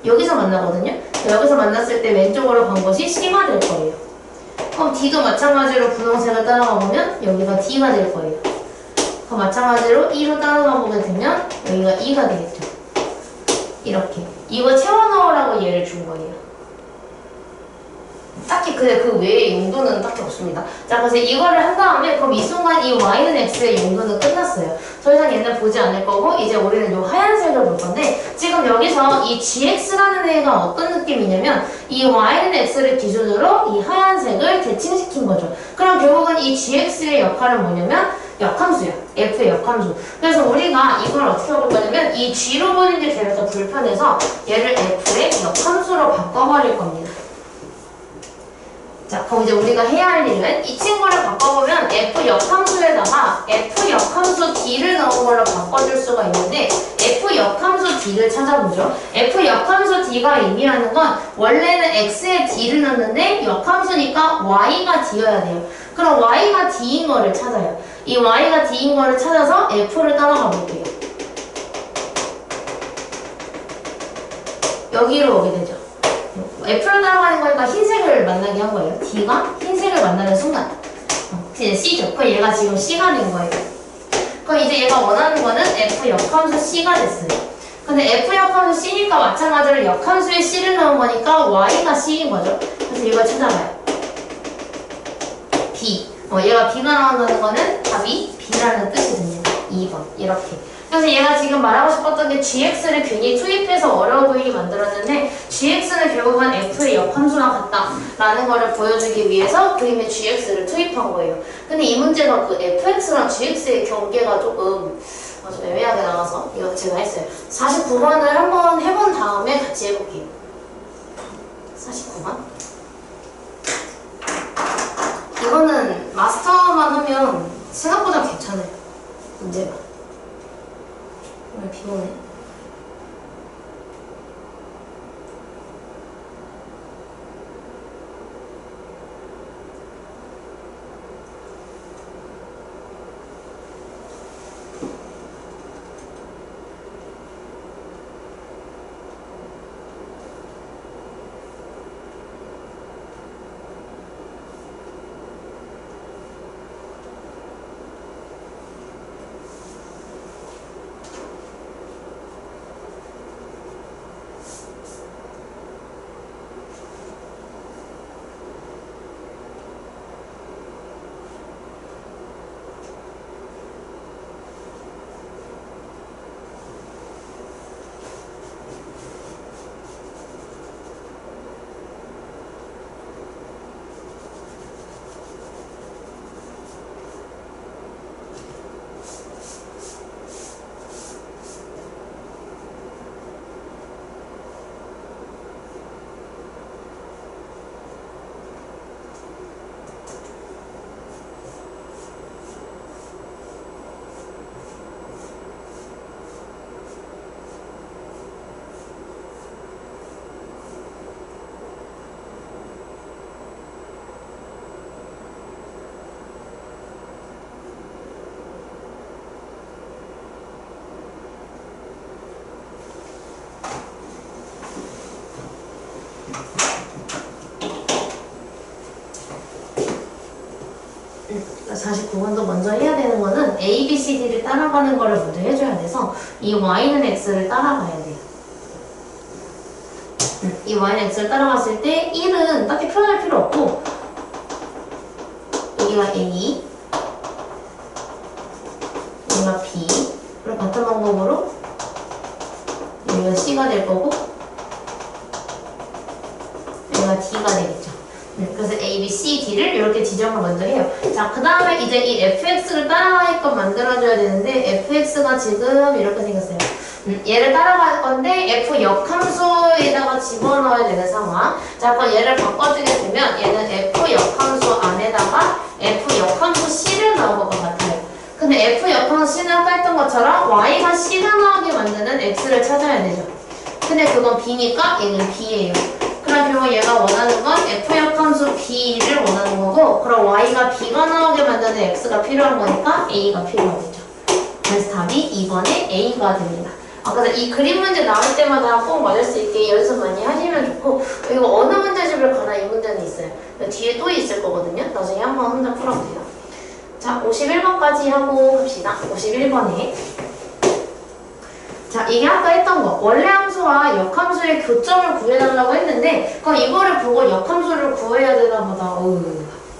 여기서 만나거든요. 여기서 만났을 때 왼쪽으로 간 것이 c가 될 거예요. 그럼 d도 마찬가지로 분홍색을 따라가 보면 여기가 d가 될 거예요. 그럼 마찬가지로 2로 따라가 보게 되면 여기가 2가 되겠죠. 이렇게 이거 채워 넣으라고 얘를 준 거예요. 딱히 그 외의 용도는 딱히 없습니다. 자, 그래서 이거를 한 다음에 그럼 이 순간 이 y는 x의 용도는 끝났어요. 더 이상 얘는 보지 않을 거고 이제 우리는 요 하얀색을 볼 건데 지금 여기서 이 gx라는 애가 어떤 느낌이냐면 이 y는 x를 기준으로 이 하얀색을 대칭시킨 거죠. 그럼 결국은 이 gx의 역할은 뭐냐면 역함수야. f의 역함수. 그래서 우리가 이걸 어떻게 볼 거냐면 이 g로 보는 게 제일 더 불편해서 얘를 f의 역함수로 바꿔버릴 겁니다. 자, 그럼 이제 우리가 해야 할 일은 이 친구를 바꿔보면 f 역함수에다가 f 역함수 d를 넣은 걸로 바꿔줄 수가 있는데 f 역함수 d를 찾아보죠. f 역함수 d가 의미하는 건 원래는 x에 d를 넣는데 역함수니까 y가 d여야 돼요. 그럼 y가 d인 거를 찾아요. 이 y가 d인 거를 찾아서 f를 따라가 볼게요. 여기로 오게 되죠. F를 따라가는 거니까 흰색을 만나게 한 거예요. D가 흰색을 만나는 순간. 이제 C죠. 그럼 얘가 지금 C가 된 거예요. 그럼 이제 얘가 원하는 거는 F 역함수 C가 됐어요. 근데 F 역함수 C니까 마찬가지로 역함수에 C를 넣은 거니까 Y가 C인 거죠. 그래서 이걸 찾아봐요. B. 얘가 B가 나온다는 거는 답이 B라는 뜻이거든요. 2번. 이렇게. 그래서 얘가 지금 말하고 싶었던 게 gx를 괜히 투입해서 어려워 보이게 만들었는데 gx는 결국은 f의 역함수랑 같다라는 거를 보여주기 위해서 그림에 gx를 투입한 거예요. 근데 이 문제가 그 fx랑 gx의 경계가 조금 좀 애매하게 나와서 이거 제가 했어요. 49번을 한번 해본 다음에 같이 해볼게요. 49번. 이거는 마스터만 하면 생각보다 괜찮아요. 문제가. 오늘 비오네. 그러니까 49번도 먼저 해야 되는 거는 A, B, C, D를 따라가는 거를 먼저 해줘야 돼서 이 Y는 X를 따라가야 돼요. 이 Y는 X를 따라갔을 때 1은 딱히 표현할 필요 없고 여기가 A, 여기가 B 그리고 같은 방법으로 여기가 C가 될 거고 여기가 D가 되겠죠. 그래서 A, B, C, D를 이렇게 지정을 먼저 해요. 자, 그 다음에 이제 이 fx를 따라가게끔 만들어줘야 되는데 fx가 지금 이렇게 생겼어요. 얘를 따라갈 건데 f 역함수에다가 집어넣어야 되는 상황. 자, 그럼 얘를 바꿔주게 되면 얘는 f 역함수 안에다가 f 역함수 c를 넣은 것과 같아요. 근데 f 역함수 c는 아까 했던 것처럼 y가 c를 나오게 만드는 x를 찾아야 되죠. 근데 그건 b니까 얘는 b예요. 그럼 결국 얘가 원하는 건 f 역함수 b를 원하는 거고 그럼 y가 b가 나오게 만드는 x가 필요한 거니까 a가 필요하겠죠. 그래서 답이 2번에 a가 됩니다. 그래서 이 그림 문제 나올 때마다 꼭 맞을 수 있게 연습 많이 하시면 좋고 그리고 어느 문제집을 가나 이 문제는 있어요. 뒤에 또 있을 거거든요. 나중에 한번 혼자 풀어도 돼요. 자, 51번까지 하고 갑시다. 51번에 자, 이게 아까 했던 거. 원래 함수와 역함수의 교점을 구해달라고 했는데, 그럼 이거를 보고 역함수를 구해야 되나 보다.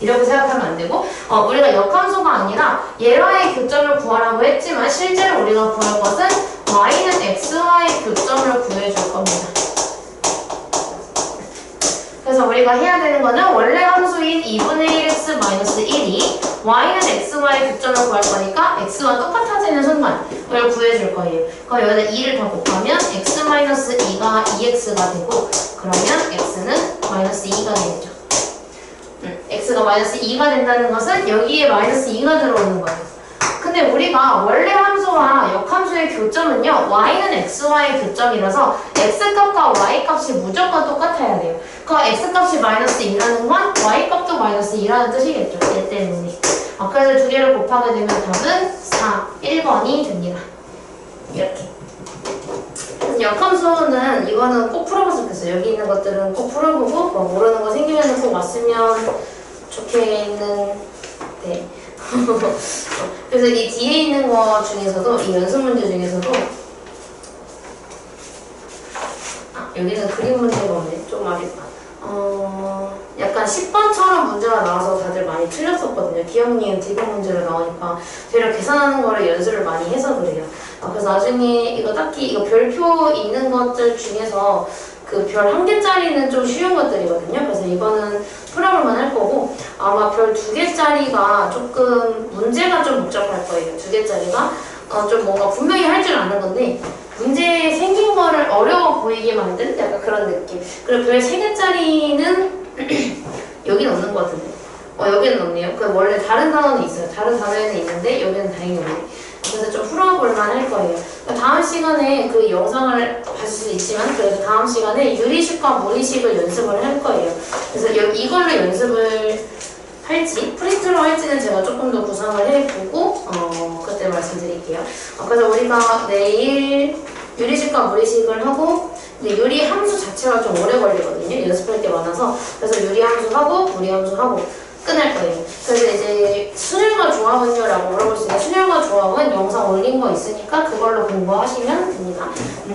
이렇게 생각하면 안 되고, 우리가 역함수가 아니라 얘와의 교점을 구하라고 했지만, 실제로 우리가 구할 것은 y는 x와의 교점을 구해줄 겁니다. 그래서 우리가 해야 되는 거는 원래 함수인 2분의 1x 마이너스 1이 y는 x와의 교점을 구할 거니까 x와 똑같아지는 순간을 구해줄 거예요. 그럼 여기다 2를 더 곱하면 x 마이너스 2가 2x가 되고 그러면 x는 마이너스 2가 되겠죠. x가 마이너스 2가 된다는 것은 여기에 마이너스 2가 들어오는 거예요. 근데 우리가 원래 함수와 역함수의 교점은요, y는 x와의 교점이라서 x값과 y값이 무조건 똑같아야 돼요. 그 x값이 마이너스 2라는 건 y값도 마이너스 2라는 뜻이겠죠. 얘 때문에. 그래서 두 개를 곱하게 되면 답은 4, 1번이 됩니다. 이렇게. 역함수는 이거는 꼭 풀어봤으면 좋겠어요. 여기 있는 것들은 꼭 풀어보고 모르는 거 생기면 꼭 왔으면 좋겠는데 그래서 이 뒤에 있는 거 중에서도 이 연습 문제 중에서도 여기는 그림 문제가 없네. 좀 말해봐. 약간 10번처럼 문제가 나와서 다들 많이 틀렸었거든요. 기억니은 디귿 문제로 나오니까 저희가 계산하는 거를 연습을 많이 해서 그래요. 그래서 나중에 이거 딱히 이거 별표 있는 것들 중에서 그 별 1개짜리는 좀 쉬운 것들이거든요. 그래서 이거는 풀어볼만 할 거고 아마 별 2개짜리가 조금 문제가 좀 복잡할 거예요. 2개짜리가 좀 뭔가 분명히 할 줄 아는 건데 문제에 생긴 거를 어려워 보이게 만든 약간 그런 느낌. 그리고 별 3개짜리는 여기는 없는 것 같은데 여기는 없네요. 그 원래 다른 단어는 있어요. 다른 단어에는 있는데 여기는 다행히 없네. 그래서 좀 풀어볼만 할 거예요. 다음 시간에 그 영상을 봤을 수 있지만 그래도 다음 시간에 유리식과 무리식을 연습을 할 거예요. 그래서 이걸로 연습을 할지 프린트로 할지는 제가 조금 더 구상을 해보고 그때 말씀드릴게요. 그래서 우리가 내일 유리식과 무리식을 하고 근데 유리 함수 자체가 좀 오래 걸리거든요. 연습할 게 많아서. 그래서 유리 함수 하고 무리 함수 하고 끝날 거예요. 그래서 이제 순열과 조합은요? 라고 물어볼 수 있는데 순열과 조합은 영상 올린 거 있으니까 그걸로 공부하시면 됩니다.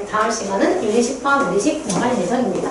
다음 시간은 유리식과 무리식 공부할 예정입니다.